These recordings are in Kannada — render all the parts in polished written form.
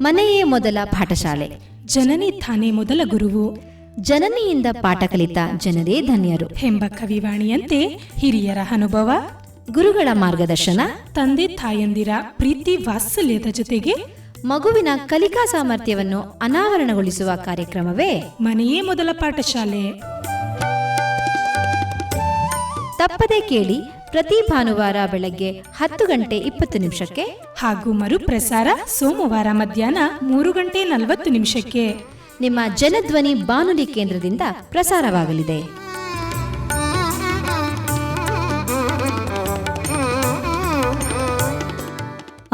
ಮನೆಯೇ ಮೊದಲ ಪಾಠಶಾಲೆ, ಜನನಿ ತಾನೇ ಮೊದಲ ಗುರುವು, ಜನನಿಯಿಂದ ಪಾಠ ಕಲಿತ ಜನರೇ ಧನ್ಯರು ಎಂಬ ಕವಿವಾಣಿಯಂತೆ ಹಿರಿಯರ ಅನುಭವ, ಗುರುಗಳ ಮಾರ್ಗದರ್ಶನ, ತಂದೆ ತಾಯಂದಿರ ಪ್ರೀತಿ ವಾತ್ಸಲ್ಯದ ಜೊತೆಗೆ ಮಗುವಿನ ಕಲಿಕಾ ಸಾಮರ್ಥ್ಯವನ್ನು ಅನಾವರಣಗೊಳಿಸುವ ಕಾರ್ಯಕ್ರಮವೇ ಮನೆಯೇ ಮೊದಲ ಪಾಠಶಾಲೆ. ತಪ್ಪದೆ ಕೇಳಿ ಪ್ರತಿ ಭಾನುವಾರ ಬೆಳಗ್ಗೆ 10:20 ಹಾಗೂ ಮರುಪ್ರಸಾರ ಸೋಮವಾರ ಮಧ್ಯಾಹ್ನ 3:40 ನಿಮ್ಮ ಜನಧ್ವನಿ ಬಾನುಲಿ ಕೇಂದ್ರದಿಂದ ಪ್ರಸಾರವಾಗಲಿದೆ.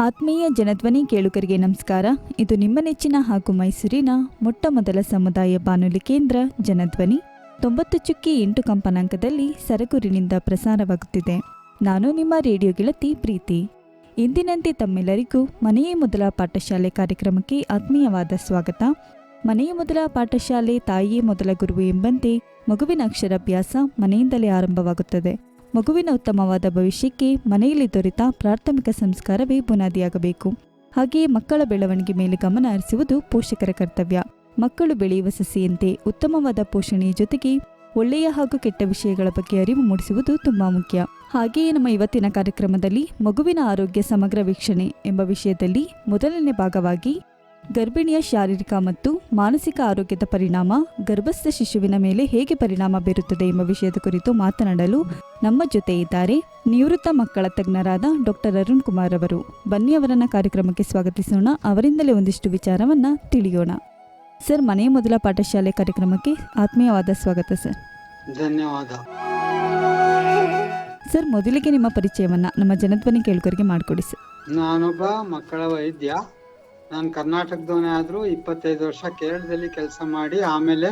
ಆತ್ಮೀಯ ಜನಧ್ವನಿ ಕೇಳುಗರಿಗೆ ನಮಸ್ಕಾರ. ಇದು ನಿಮ್ಮ ನೆಚ್ಚಿನ ಹಾಗೂ ಮೈಸೂರಿನ ಮೊಟ್ಟ ಮೊದಲ ಸಮುದಾಯ ಬಾನುಲಿ ಕೇಂದ್ರ ಜನಧ್ವನಿ 90.8 ಕಂಪನಾಂಕದಲ್ಲಿ ಸರಗೂರಿನಿಂದ ಪ್ರಸಾರವಾಗುತ್ತಿದೆ. ನಾನು ನಿಮ್ಮ ರೇಡಿಯೋ ಗೆಳತಿ ಪ್ರೀತಿ. ಇಂದಿನಂತೆ ತಮ್ಮೆಲ್ಲರಿಗೂ ಮನೆಯೇ ಮೊದಲ ಪಾಠಶಾಲೆ ಕಾರ್ಯಕ್ರಮಕ್ಕೆ ಆತ್ಮೀಯವಾದ ಸ್ವಾಗತ. ಮನೆಯ ಮೊದಲ ಪಾಠಶಾಲೆ ತಾಯಿಯೇ ಮೊದಲ ಗುರುವು ಎಂಬಂತೆ ಮಗುವಿನ ಅಕ್ಷರಾಭ್ಯಾಸ ಮನೆಯಿಂದಲೇ ಆರಂಭವಾಗುತ್ತದೆ. ಮಗುವಿನ ಉತ್ತಮವಾದ ಭವಿಷ್ಯಕ್ಕೆ ಮನೆಯಲ್ಲಿ ದೊರೆತ ಪ್ರಾಥಮಿಕ ಸಂಸ್ಕಾರವೇ ಬುನಾದಿಯಾಗಬೇಕು. ಹಾಗೆಯೇ ಮಕ್ಕಳ ಬೆಳವಣಿಗೆ ಮೇಲೆ ಗಮನ ಹರಿಸುವುದು ಪೋಷಕರ ಕರ್ತವ್ಯ. ಮಕ್ಕಳು ಬೆಳೆಯುವ ಸಸಿಯಂತೆ ಉತ್ತಮವಾದ ಪೋಷಣೆಯ ಜೊತೆಗೆ ಒಳ್ಳೆಯ ಹಾಗೂ ಕೆಟ್ಟ ವಿಷಯಗಳ ಬಗ್ಗೆ ಅರಿವು ಮೂಡಿಸುವುದು ತುಂಬಾ ಮುಖ್ಯ. ಹಾಗೆಯೇ ನಮ್ಮ ಇವತ್ತಿನ ಕಾರ್ಯಕ್ರಮದಲ್ಲಿ ಮಗುವಿನ ಆರೋಗ್ಯ ಸಮಗ್ರ ವೀಕ್ಷಣೆ ಎಂಬ ವಿಷಯದಲ್ಲಿ ಮೊದಲನೇ ಭಾಗವಾಗಿ ಗರ್ಭಿಣಿಯ ಶಾರೀರಿಕ ಮತ್ತು ಮಾನಸಿಕ ಆರೋಗ್ಯದ ಪರಿಣಾಮ ಗರ್ಭಸ್ಥ ಶಿಶುವಿನ ಮೇಲೆ ಹೇಗೆ ಪರಿಣಾಮ ಬೀರುತ್ತದೆ ಎಂಬ ವಿಷಯದ ಕುರಿತು ಮಾತನಾಡಲು ನಮ್ಮ ಜೊತೆ ಇದ್ದಾರೆ ನಿವೃತ್ತ ಮಕ್ಕಳ ತಜ್ಞರಾದ ಡಾಕ್ಟರ್ ಅರುಣ್ ಕುಮಾರ್ ಅವರು. ಬನ್ನಿ ಅವರನ್ನ ಕಾರ್ಯಕ್ರಮಕ್ಕೆ ಸ್ವಾಗತಿಸೋಣ. ಅವರಿಂದಲೇ ಒಂದಿಷ್ಟು ವಿಚಾರವನ್ನ ತಿಳಿಯೋಣ. ಸರ್, ಮನೆಯ ಮೊದಲ ಪಾಠಶಾಲೆ ಕಾರ್ಯಕ್ರಮಕ್ಕೆ ಆತ್ಮೀಯವಾದ ಸ್ವಾಗತ ಸರ್. ಧನ್ಯವಾದ ಸರ್. ಮೊದಲಿಗೆ ನಿಮ್ಮ ಪರಿಚಯವನ್ನ ನಮ್ಮ ಜನಧ್ವನಿ ಕೇಳುಗರಿಗೆ ಮಾಡಿಕೊಡಿ ಸರ್. ನಾನೊಬ್ಬ ಮಕ್ಕಳ ವೈದ್ಯ. ನಾನು ಕರ್ನಾಟಕದವನೇ ಆದ್ರೂ 25 ವರ್ಷ ಕೇರಳದಲ್ಲಿ ಕೆಲಸ ಮಾಡಿ ಆಮೇಲೆ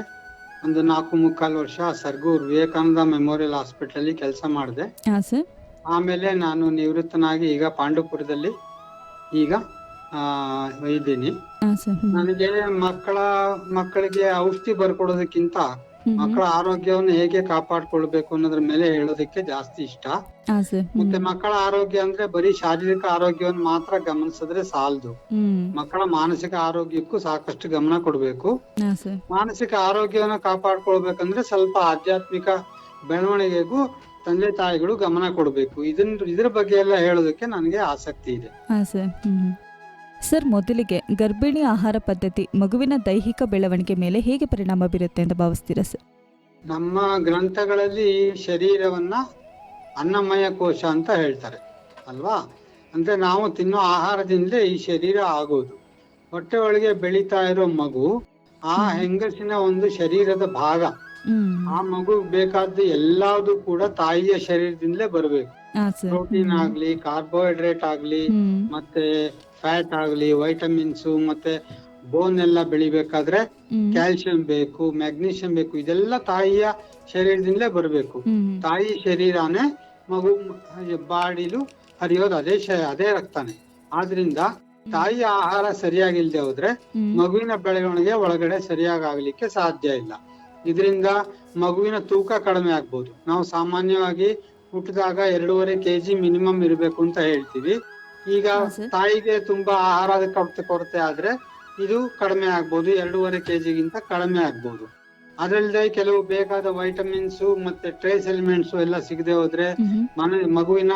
ಒಂದು 4.25 ವರ್ಷ ಸರ್ಗೂರ್ ವಿವೇಕಾನಂದ ಮೆಮೋರಿಯಲ್ ಹಾಸ್ಪಿಟಲ್ ಕೆಲಸ ಮಾಡಿದೆ. ಆಮೇಲೆ ನಾನು ನಿವೃತ್ತನಾಗಿ ಈಗ ಪಾಂಡುಪುರದಲ್ಲಿ ಈಗ ಇದ್ದೀನಿ. ನನಗೆ ಮಕ್ಕಳಿಗೆ ಔಷಧಿ ಬರ್ಕೊಡೋದಕ್ಕಿಂತ ಮಕ್ಕಳ ಆರೋಗ್ಯವನ್ನು ಹೇಗೆ ಕಾಪಾಡ್ಕೊಳ್ಬೇಕು ಅನ್ನೋದ್ರ ಮೇಲೆ ಹೇಳೋದಕ್ಕೆ ಜಾಸ್ತಿ ಇಷ್ಟ. ಮತ್ತೆ ಮಕ್ಕಳ ಆರೋಗ್ಯ ಅಂದ್ರೆ ಬರೀ ಶಾರೀರಿಕ ಆರೋಗ್ಯವನ್ನು ಮಾತ್ರ ಗಮನಿಸಿದ್ರೆ ಸಾಲದು. ಮಕ್ಕಳ ಮಾನಸಿಕ ಆರೋಗ್ಯಕ್ಕೂ ಸಾಕಷ್ಟು ಗಮನ ಕೊಡ್ಬೇಕು. ಮಾನಸಿಕ ಆರೋಗ್ಯವನ್ನು ಕಾಪಾಡ್ಕೊಳ್ಬೇಕಂದ್ರೆ ಸ್ವಲ್ಪ ಆಧ್ಯಾತ್ಮಿಕ ಬೆಳವಣಿಗೆಗೂ ತಂದೆ ತಾಯಿಗಳು ಗಮನ ಕೊಡ್ಬೇಕು. ಇದ್ರ ಬಗ್ಗೆ ಎಲ್ಲ ಹೇಳೋದಕ್ಕೆ ನನಗೆ ಆಸಕ್ತಿ ಇದೆ. ಸರ್, ಮೊದಲಿಗೆ ಗರ್ಭಿಣಿ ಆಹಾರ ಪದ್ಧತಿ ಮಗುವಿನ ದೈಹಿಕ ಬೆಳವಣಿಗೆ ಮೇಲೆ ಹೇಗೆ ಪರಿಣಾಮ ಬೀರುತ್ತೆ ಅಂತ ಭಾವಿಸ್ತೀರಾ ಸರ್? ನಮ್ಮ ಗ್ರಂಥಗಳಲ್ಲಿ ಶರೀರವನ್ನ ಅನ್ನಮಯ ಕೋಶ ಅಂತ ಹೇಳ್ತಾರೆ ಅಲ್ವಾ? ಅಂದ್ರೆ ನಾವು ತಿನ್ನೋ ಆಹಾರದಿಂದಲೇ ಈ ಶರೀರ ಆಗೋದು. ಹೊಟ್ಟೆ ಒಳಗೆ ಬೆಳೀತಾ ಇರೋ ಮಗು ಆ ಹೆಂಗಸಿನ ಒಂದು ಶರೀರದ ಭಾಗ. ಆ ಮಗು ಬೇಕಾದ ಎಲ್ಲಾದು ಕೂಡ ತಾಯಿಯ ಶರೀರದಿಂದಲೇ ಬರಬೇಕು. ಪ್ರೋಟೀನ್ ಆಗ್ಲಿ, ಕಾರ್ಬೋಹೈಡ್ರೇಟ್ ಆಗ್ಲಿ, ಮತ್ತೆ ಫ್ಯಾಟ್ ಆಗ್ಲಿ, ವೈಟಮಿನ್ಸ್ ಮತ್ತೆ ಬೋನ್ ಎಲ್ಲ ಬೆಳಿಬೇಕಾದ್ರೆ ಕ್ಯಾಲ್ಸಿಯಂ ಬೇಕು, ಮ್ಯಾಗ್ನೀಷಿಯಂ ಬೇಕು. ಇದೆಲ್ಲ ತಾಯಿಯ ಶರೀರದಿಂದಲೇ ಬರಬೇಕು. ತಾಯಿ ಶರೀರನೇ ಮಗು ಬಾಡಿಲು ಹರಿಯೋದು ಅದೇ ರಕ್ತಾನೆ. ಆದ್ರಿಂದ ತಾಯಿಯ ಆಹಾರ ಸರಿಯಾಗಿಲ್ದೆ ಹೋದ್ರೆ ಮಗುವಿನ ಬೆಳವಣಿಗೆ ಒಳಗಡೆ ಸರಿಯಾಗಿ ಆಗ್ಲಿಕ್ಕೆ ಸಾಧ್ಯ ಇಲ್ಲ. ಇದರಿಂದ ಮಗುವಿನ ತೂಕ ಕಡಿಮೆ ಆಗ್ಬೋದು. ನಾವು ಸಾಮಾನ್ಯವಾಗಿ ಹುಟ್ಟಿದಾಗ 2.5 kg ಮಿನಿಮಮ್ ಇರಬೇಕು ಅಂತ ಹೇಳ್ತೀವಿ. ಈಗ ತಾಯಿಗೆ ತುಂಬಾ ಆಹಾರದ ಕೊರತೆ ಆದ್ರೆ ಇದು ಕಡಿಮೆ ಆಗ್ಬೋದು, 2.5 kg ಕಡಿಮೆ ಆಗ್ಬೋದು. ಅದಲ್ಲದೆ ಕೆಲವು ಬೇಕಾದ ವೈಟಮಿನ್ಸ್ ಮತ್ತೆ ಟ್ರೇಸ್ ಎಲಿಮೆಂಟ್ಸ್ ಎಲ್ಲ ಸಿಗದೆ ಹೋದ್ರೆ ಮಗುವಿನ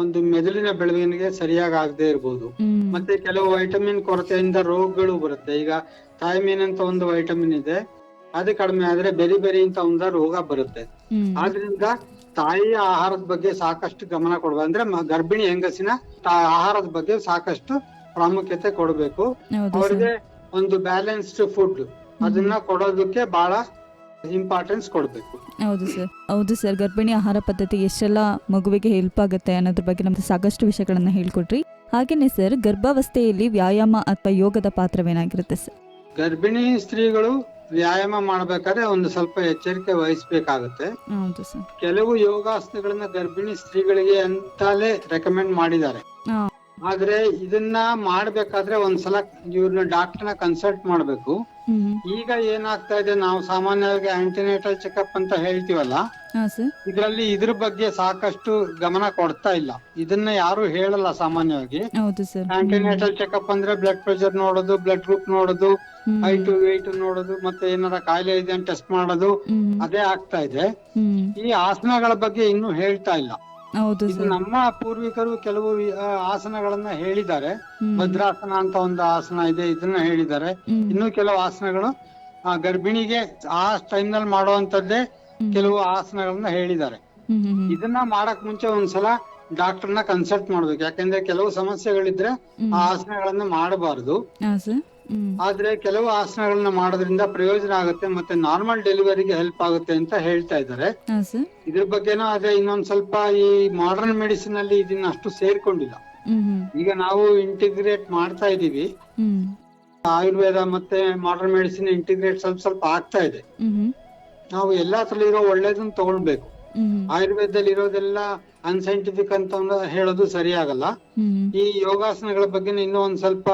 ಒಂದು ಮೆದುಳಿನ ಬೆಳವಣಿಗೆ ಸರಿಯಾಗಿ ಆಗದೆ ಇರ್ಬೋದು. ಮತ್ತೆ ಕೆಲವು ವೈಟಮಿನ್ ಕೊರತೆಯಿಂದ ರೋಗಗಳು ಬರುತ್ತೆ. ಈಗ ಥೈಮಿನ್ ಅಂತ ಒಂದು ವೈಟಮಿನ್ ಇದೆ, ಅದು ಕಡಿಮೆ ಆದ್ರೆ ಬೆರಿ ಅಂತ ಒಂದು ರೋಗ ಬರುತ್ತೆ. ಆದ್ರಿಂದ ತಾಯಿಯ ಆಹಾರದ ಬಗ್ಗೆ ಸಾಕಷ್ಟು ಗಮನ ಕೊಡ್ಬೇಕು. ಅಂದ್ರೆ ಗರ್ಭಿಣಿ ಹೆಂಗಸಿನ ಆಹಾರದ ಬಗ್ಗೆ ಸಾಕಷ್ಟು ಪ್ರಾಮುಖ್ಯತೆ ಕೊಡ್ಬೇಕು. ಅವ್ರಿಗೆ ಒಂದು ಬ್ಯಾಲೆನ್ಸ್ಡ್ ಫುಡ್ ಅದನ್ನ ಕೊಡೋದಕ್ಕೆ ಬಹಳ ಇಂಪಾರ್ಟೆನ್ಸ್ ಕೊಡ್ಬೇಕು. ಹೌದು ಸರ್. ಗರ್ಭಿಣಿ ಆಹಾರ ಪದ್ಧತಿ ಎಷ್ಟೆಲ್ಲ ಮಗುವಿಗೆ ಹೆಲ್ಪ್ ಆಗುತ್ತೆ ಅನ್ನೋದ್ರ ಬಗ್ಗೆ ನಮ್ಗೆ ಸಾಕಷ್ಟು ವಿಷಯಗಳನ್ನ ಹೇಳ್ಕೊಟ್ರಿ. ಹಾಗೇನೆ ಸರ್, ಗರ್ಭಾವಸ್ಥೆಯಲ್ಲಿ ವ್ಯಾಯಾಮ ಅಥವಾ ಯೋಗದ ಪಾತ್ರವೇನಾಗಿರುತ್ತೆ ಸರ್? ಗರ್ಭಿಣಿ ಸ್ತ್ರೀಗಳು ವ್ಯಾಯಾಮ ಮಾಡ್ಬೇಕಾದ್ರೆ ಒಂದು ಸ್ವಲ್ಪ ಎಚ್ಚರಿಕೆ ವಹಿಸ್ಬೇಕಾಗತ್ತೆ. ಕೆಲವು ಯೋಗಾಸನಗಳನ್ನ ಗರ್ಭಿಣಿ ಸ್ತ್ರೀಗಳಿಗೆ ಅಂತಲೇ ರೆಕಮೆಂಡ್ ಮಾಡಿದ್ದಾರೆ. ಆದ್ರೆ ಇದನ್ನ ಮಾಡ್ಬೇಕಾದ್ರೆ ಒಂದ್ಸಲ ಇವ್ರನ್ನ ಡಾಕ್ಟರ್ನ ಕನ್ಸಲ್ಟ್ ಮಾಡ್ಬೇಕು. ಈಗ ಏನಾಗ್ತಾ ಇದೆ, ನಾವು ಸಾಮಾನ್ಯವಾಗಿ ಆಂಟಿನೇಟಲ್ ಚೆಕಪ್ ಅಂತ ಹೇಳ್ತೀವಲ್ಲ, ಹಾ ಸರ್. ಇದರಲ್ಲಿ ಇದ್ರ ಬಗ್ಗೆ ಸಾಕಷ್ಟು ಗಮನ ಕೊಡ್ತಾ ಇಲ್ಲ. ಇದನ್ನ ಯಾರು ಹೇಳಲ್ಲ ಸಾಮಾನ್ಯವಾಗಿ. ಹೌದು ಸರ್. ಆಂಟಿನೇಟಲ್ ಚೆಕಪ್ ಅಂದ್ರೆ ಬ್ಲಡ್ ಪ್ರೆಷರ್ ನೋಡೋದು, ಬ್ಲಡ್ ಗ್ರೂಪ್ ನೋಡೋದು, ಹೈಟ್ ವೇಟ್ ನೋಡೋದು, ಮತ್ತೆ ಏನಾರ ಕಾಯಿಲೆ ಇದೆ ಅಂತ ಟೆಸ್ಟ್ ಮಾಡೋದು, ಅದೇ ಆಗ್ತಾ ಇದೆ. ಈ ಆಸನಗಳ ಬಗ್ಗೆ ಇನ್ನೂ ಹೇಳ್ತಾ ಇಲ್ಲ. ಹೌದು ಇದು ಸರ್. ನಮ್ಮ ಪೂರ್ವಿಕರು ಕೆಲವು ಆಸನಗಳನ್ನ ಹೇಳಿದ್ದಾರೆ. ಭದ್ರಾಸನ ಅಂತ ಒಂದು ಆಸನ ಇದೆ, ಇದನ್ನ ಹೇಳಿದ್ದಾರೆ. ಇನ್ನು ಕೆಲವು ಆಸನಗಳು ಗರ್ಭಿಣಿಗೆ ಆ ಟೈಮ್ ನಲ್ಲಿ ಮಾಡುವಂತದ್ದೇ ಕೆಲವು ಆಸನಗಳನ್ನ ಹೇಳಿದ್ದಾರೆ. ಇದನ್ನ ಮಾಡಕ್ ಮುಂಚೆ ಒಂದ್ಸಲ ಡಾಕ್ಟರ್ನ ಕನ್ಸಲ್ಟ್ ಮಾಡ್ಬೇಕು. ಯಾಕಂದ್ರೆ ಕೆಲವು ಸಮಸ್ಯೆಗಳಿದ್ರೆ ಆ ಆಸನಗಳನ್ನ ಮಾಡಬಾರದು. ಆದ್ರೆ ಕೆಲವು ಆಸನಗಳನ್ನ ಮಾಡೋದ್ರಿಂದ ಪ್ರಯೋಜನ ಆಗುತ್ತೆ, ಮತ್ತೆ ನಾರ್ಮಲ್ ಡೆಲಿವರಿಗೆ ಹೆಲ್ಪ್ ಆಗುತ್ತೆ ಅಂತ ಹೇಳ್ತಾ ಇದ್ದಾರೆ. ಇದ್ರ ಬಗ್ಗೆನೂ ಅದೇ ಇನ್ನೊಂದ್ ಸ್ವಲ್ಪ ಈ ಮಾಡರ್ನ್ ಮೆಡಿಸಿನ್ ಅಲ್ಲಿ ಇದನ್ನ ಅಷ್ಟು ಸೇರ್ಕೊಂಡಿಲ್ಲ. ಈಗ ನಾವು ಇಂಟಿಗ್ರೇಟ್ ಮಾಡ್ತಾ ಇದೀವಿ. ಆಯುರ್ವೇದ ಮತ್ತೆ ಮಾಡರ್ನ್ ಮೆಡಿಸಿನ್ ಇಂಟಿಗ್ರೇಟ್ ಸ್ವಲ್ಪ ಸ್ವಲ್ಪ ಆಗ್ತಾ ಇದೆ. ನಾವು ಎಲ್ಲಾದ್ರಲ್ಲಿ ಇರೋ ಒಳ್ಳೇದನ್ನ ತಗೊಳ್ಬೇಕು. ಆಯುರ್ವೇದದಲ್ಲಿ ಇರೋದೆಲ್ಲ ಅನ್ಸೈಂಟಿಫಿಕ್ ಅಂತ ಹೇಳೋದು ಸರಿಯಾಗಲ್ಲ. ಈ ಯೋಗಾಸನಗಳ ಬಗ್ಗೆ ಇನ್ನೂ ಒಂದ್ ಸ್ವಲ್ಪ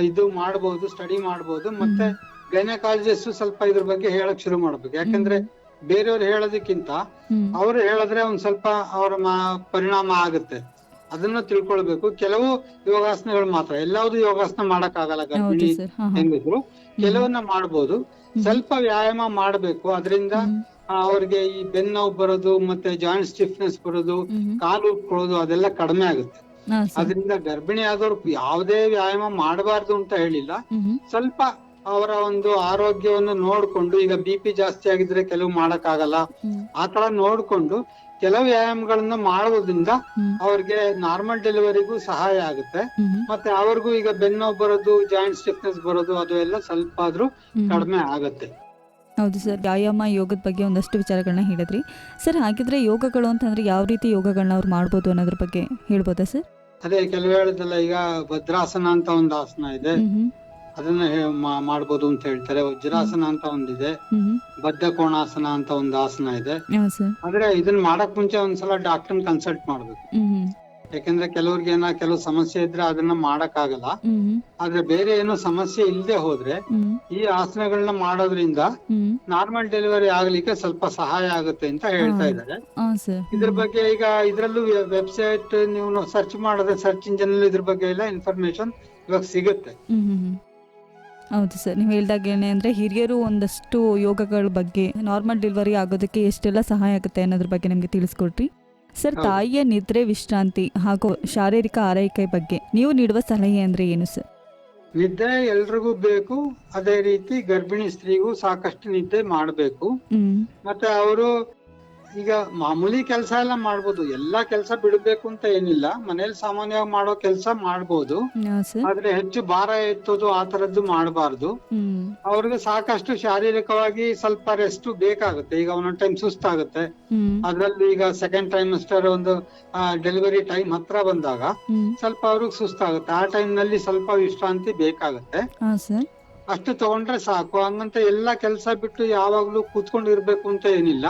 ಇದು ಮಾಡಬಹುದು, ಸ್ಟಡಿ ಮಾಡಬಹುದು. ಮತ್ತೆ ಗೈನಕಾಲಜಿಸ್ಟ್ ಸ್ವಲ್ಪ ಇದ್ರ ಬಗ್ಗೆ ಹೇಳಕ್ ಶುರು ಮಾಡ್ಬೇಕು. ಯಾಕಂದ್ರೆ ಬೇರೆಯವ್ರು ಹೇಳೋದಕ್ಕಿಂತ ಅವ್ರು ಹೇಳಿದ್ರೆ ಒಂದ್ ಸ್ವಲ್ಪ ಅವ್ರ ಪರಿಣಾಮ ಆಗುತ್ತೆ, ಅದನ್ನ ತಿಳ್ಕೊಳ್ಬೇಕು. ಕೆಲವು ಯೋಗಾಸನಗಳು ಮಾತ್ರ, ಎಲ್ಲಾವುದು ಯೋಗಾಸನ ಮಾಡಕ್ ಆಗಲ್ಲ ಗರ್ಭಿಣಿ ಹೆಂಗಿದ್ರು. ಕೆಲವನ್ನ ಮಾಡ್ಬೋದು. ಸ್ವಲ್ಪ ವ್ಯಾಯಾಮ ಮಾಡ್ಬೇಕು. ಅದರಿಂದ ಅವ್ರಿಗೆ ಈ ಬೆನ್ನೋವು ಬರೋದು, ಮತ್ತೆ ಜಾಯಿಂಟ್ ಸ್ಟಿಫ್ನೆಸ್ ಬರೋದು, ಕಾಲು ಉಟ್ಕೊಳ್ಳೋದು ಅದೆಲ್ಲ ಕಡಿಮೆ ಆಗುತ್ತೆ. ಅದರಿಂದ ಗರ್ಭಿಣಿ ಆದವ್ರು ಯಾವುದೇ ವ್ಯಾಯಾಮ ಮಾಡಬಾರ್ದು ಅಂತ ಹೇಳಿಲ್ಲ. ಸ್ವಲ್ಪ ಅವರ ಒಂದು ಆರೋಗ್ಯವನ್ನು ನೋಡ್ಕೊಂಡು, ಈಗ BP ಜಾಸ್ತಿ ಆಗಿದ್ರೆ ಕೆಲವು ಮಾಡಕ್ ಆಗಲ್ಲ, ಆತರ ನೋಡ್ಕೊಂಡು ಕೆಲವು ವ್ಯಾಯಾಮಗಳನ್ನ ಮಾಡೋದ್ರಿಂದ ಅವ್ರಿಗೆ ನಾರ್ಮಲ್ ಡೆಲಿವರಿಗೂ ಸಹಾಯ ಆಗುತ್ತೆ. ಮತ್ತೆ ಅವ್ರಿಗೂ ಈಗ ಬೆನ್ನೋವು ಬರೋದು, ಜಾಯಿಂಟ್ ಸ್ಟಿಫ್ನೆಸ್ ಬರೋದು ಅದು ಎಲ್ಲ ಸ್ವಲ್ಪ ಆದ್ರೂ ಕಡಿಮೆ ಆಗುತ್ತೆ. ಹೌದು ಸರ್. ವ್ಯಾಯಾಮ ಯೋಗದ ಬಗ್ಗೆ ಒಂದಷ್ಟು ವಿಚಾರಗಳನ್ನ ಹೇಳಿದ್ರಿ ಸರ್. ಹಾಗಿದ್ರೆ ಯೋಗಗಳು ಅಂತಂದ್ರೆ ಯಾವ ರೀತಿ ಯೋಗಗಳನ್ನ ಅವ್ರು ಮಾಡ್ಬೋದು ಅನ್ನೋದ್ರ ಬಗ್ಗೆ ಹೇಳ್ಬೋದಾ ಸರ್? ಅದೇ ಕೆಲವು ಹೇಳಿದಲ್ಲ, ಈಗ ಭದ್ರಾಸನ ಅಂತ ಒಂದು ಆಸನ ಇದೆ, ಅದನ್ನ ಮಾಡ್ಬೋದು ಅಂತ ಹೇಳ್ತಾರೆ. ವಜ್ರಾಸನ ಅಂತ ಒಂದಿದೆ, ಬದ್ಧ ಕೋಣಾಸನ ಅಂತ ಒಂದು ಆಸನ ಇದೆ. ಆದ್ರೆ ಇದನ್ನ ಮಾಡಕ್ ಮುಂಚೆ ಒಂದ್ಸಲ ಡಾಕ್ಟರ್ ಕನ್ಸಲ್ಟ್ ಮಾಡ್ಬೇಕು. ಯಾಕಂದ್ರೆ ಕೆಲವ್ರಿಗೆ ಕೆಲವು ಸಮಸ್ಯೆ ಇದ್ರೆ ಅದನ್ನ ಮಾಡಕ್ ಆಗಲ್ಲ. ಆದ್ರೆ ಬೇರೆ ಏನೋ ಸಮಸ್ಯೆ ಇಲ್ಲದೆ ಹೋದ್ರೆ ಈ ಆಸನಗಳನ್ನ ಮಾಡೋದ್ರಿಂದ ನಾರ್ಮಲ್ ಡೆಲಿವರಿ ಆಗ್ಲಿಕ್ಕೆ ಸ್ವಲ್ಪ ಸಹಾಯ ಆಗುತ್ತೆ ಅಂತ ಹೇಳ್ತಾ ಇದ್ದಾರೆ. ಇದ್ರ ಬಗ್ಗೆ ಈಗ ಇದ್ರಲ್ಲೂ ವೆಬ್ಸೈಟ್ ನೀವು ಸರ್ಚ್ ಮಾಡಿದ್ರೆ ಸರ್ಚ್ ಇಂಜಿನ್ ಇದ್ರ ಬಗ್ಗೆ ಎಲ್ಲ ಇನ್ಫಾರ್ಮೇಶನ್ ಇವಾಗ ಸಿಗುತ್ತೆ. ಹೌದು ಸರ್. ನೀವು ಹೇಳ್ದಾಗೇನೆ ಅಂದ್ರೆ ಹಿರಿಯರು ಒಂದಷ್ಟು ಯೋಗಗಳ ಬಗ್ಗೆ ನಾರ್ಮಲ್ ಡೆಲಿವರಿ ಆಗೋದಕ್ಕೆ ಎಷ್ಟೆಲ್ಲ ಸಹಾಯ ಆಗುತ್ತೆ ಅನ್ನೋದ್ರ ಬಗ್ಗೆ ನಮ್ಗೆ ತಿಳಿಸ್ಕೊಟ್ರಿ ಸರ್. ತಾಯಿಯ ನಿದ್ರೆ, ವಿಶ್ರಾಂತಿ ಹಾಗೂ ಶಾರೀರಿಕ ಆರೈಕೆ ಬಗ್ಗೆ ನೀವು ನೀಡುವ ಸಲಹೆ ಅಂದ್ರೆ ಏನು ಸರ್? ನಿದ್ದೆ ಎಲ್ರಿಗೂ ಬೇಕು. ಅದೇ ರೀತಿ ಗರ್ಭಿಣಿ ಸ್ತ್ರೀಗೂ ಸಾಕಷ್ಟು ನಿದ್ದೆ ಮಾಡಬೇಕು. ಮತ್ತೆ ಅವರು ಈಗ ಮಾಮೂಲಿ ಕೆಲಸ ಎಲ್ಲ ಮಾಡ್ಬೋದು, ಎಲ್ಲಾ ಕೆಲಸ ಬಿಡಬೇಕು ಅಂತ ಏನಿಲ್ಲ. ಮನೇಲಿ ಸಾಮಾನ್ಯವಾಗಿ ಮಾಡೋ ಕೆಲಸ ಮಾಡ್ಬೋದು, ಆದ್ರೆ ಹೆಚ್ಚು ಭಾರ ಎತ್ತೋದು ಆ ತರದ್ದು ಮಾಡಬಾರ್ದು. ಅವ್ರಿಗೆ ಸಾಕಷ್ಟು ಶಾರೀರಿಕವಾಗಿ ಸ್ವಲ್ಪ ರೆಸ್ಟ್ ಬೇಕಾಗುತ್ತೆ. ಈಗ ಒಂದೊಂದ್ ಟೈಮ್ ಸುಸ್ತಾಗುತ್ತೆ. ಅದ್ರಲ್ಲಿ ಈಗ ಸೆಕೆಂಡ್ ಟ್ರೈಮಿಸ್ಟರ್ ಒಂದು ಡೆಲಿವರಿ ಟೈಮ್ ಹತ್ರ ಬಂದಾಗ ಸ್ವಲ್ಪ ಅವ್ರಿಗೆ ಸುಸ್ತಾಗುತ್ತೆ. ಆ ಟೈಮ್ ನಲ್ಲಿ ಸ್ವಲ್ಪ ವಿಶ್ರಾಂತಿ ಬೇಕಾಗುತ್ತೆ. ಅಷ್ಟು ತಗೊಂಡ್ರೆ ಸಾಕು. ಹಂಗಂತ ಎಲ್ಲಾ ಕೆಲ್ಸ ಬಿಟ್ಟು ಯಾವಾಗ್ಲೂ ಕೂತ್ಕೊಂಡಿರ್ಬೇಕು ಅಂತ ಏನಿಲ್ಲ.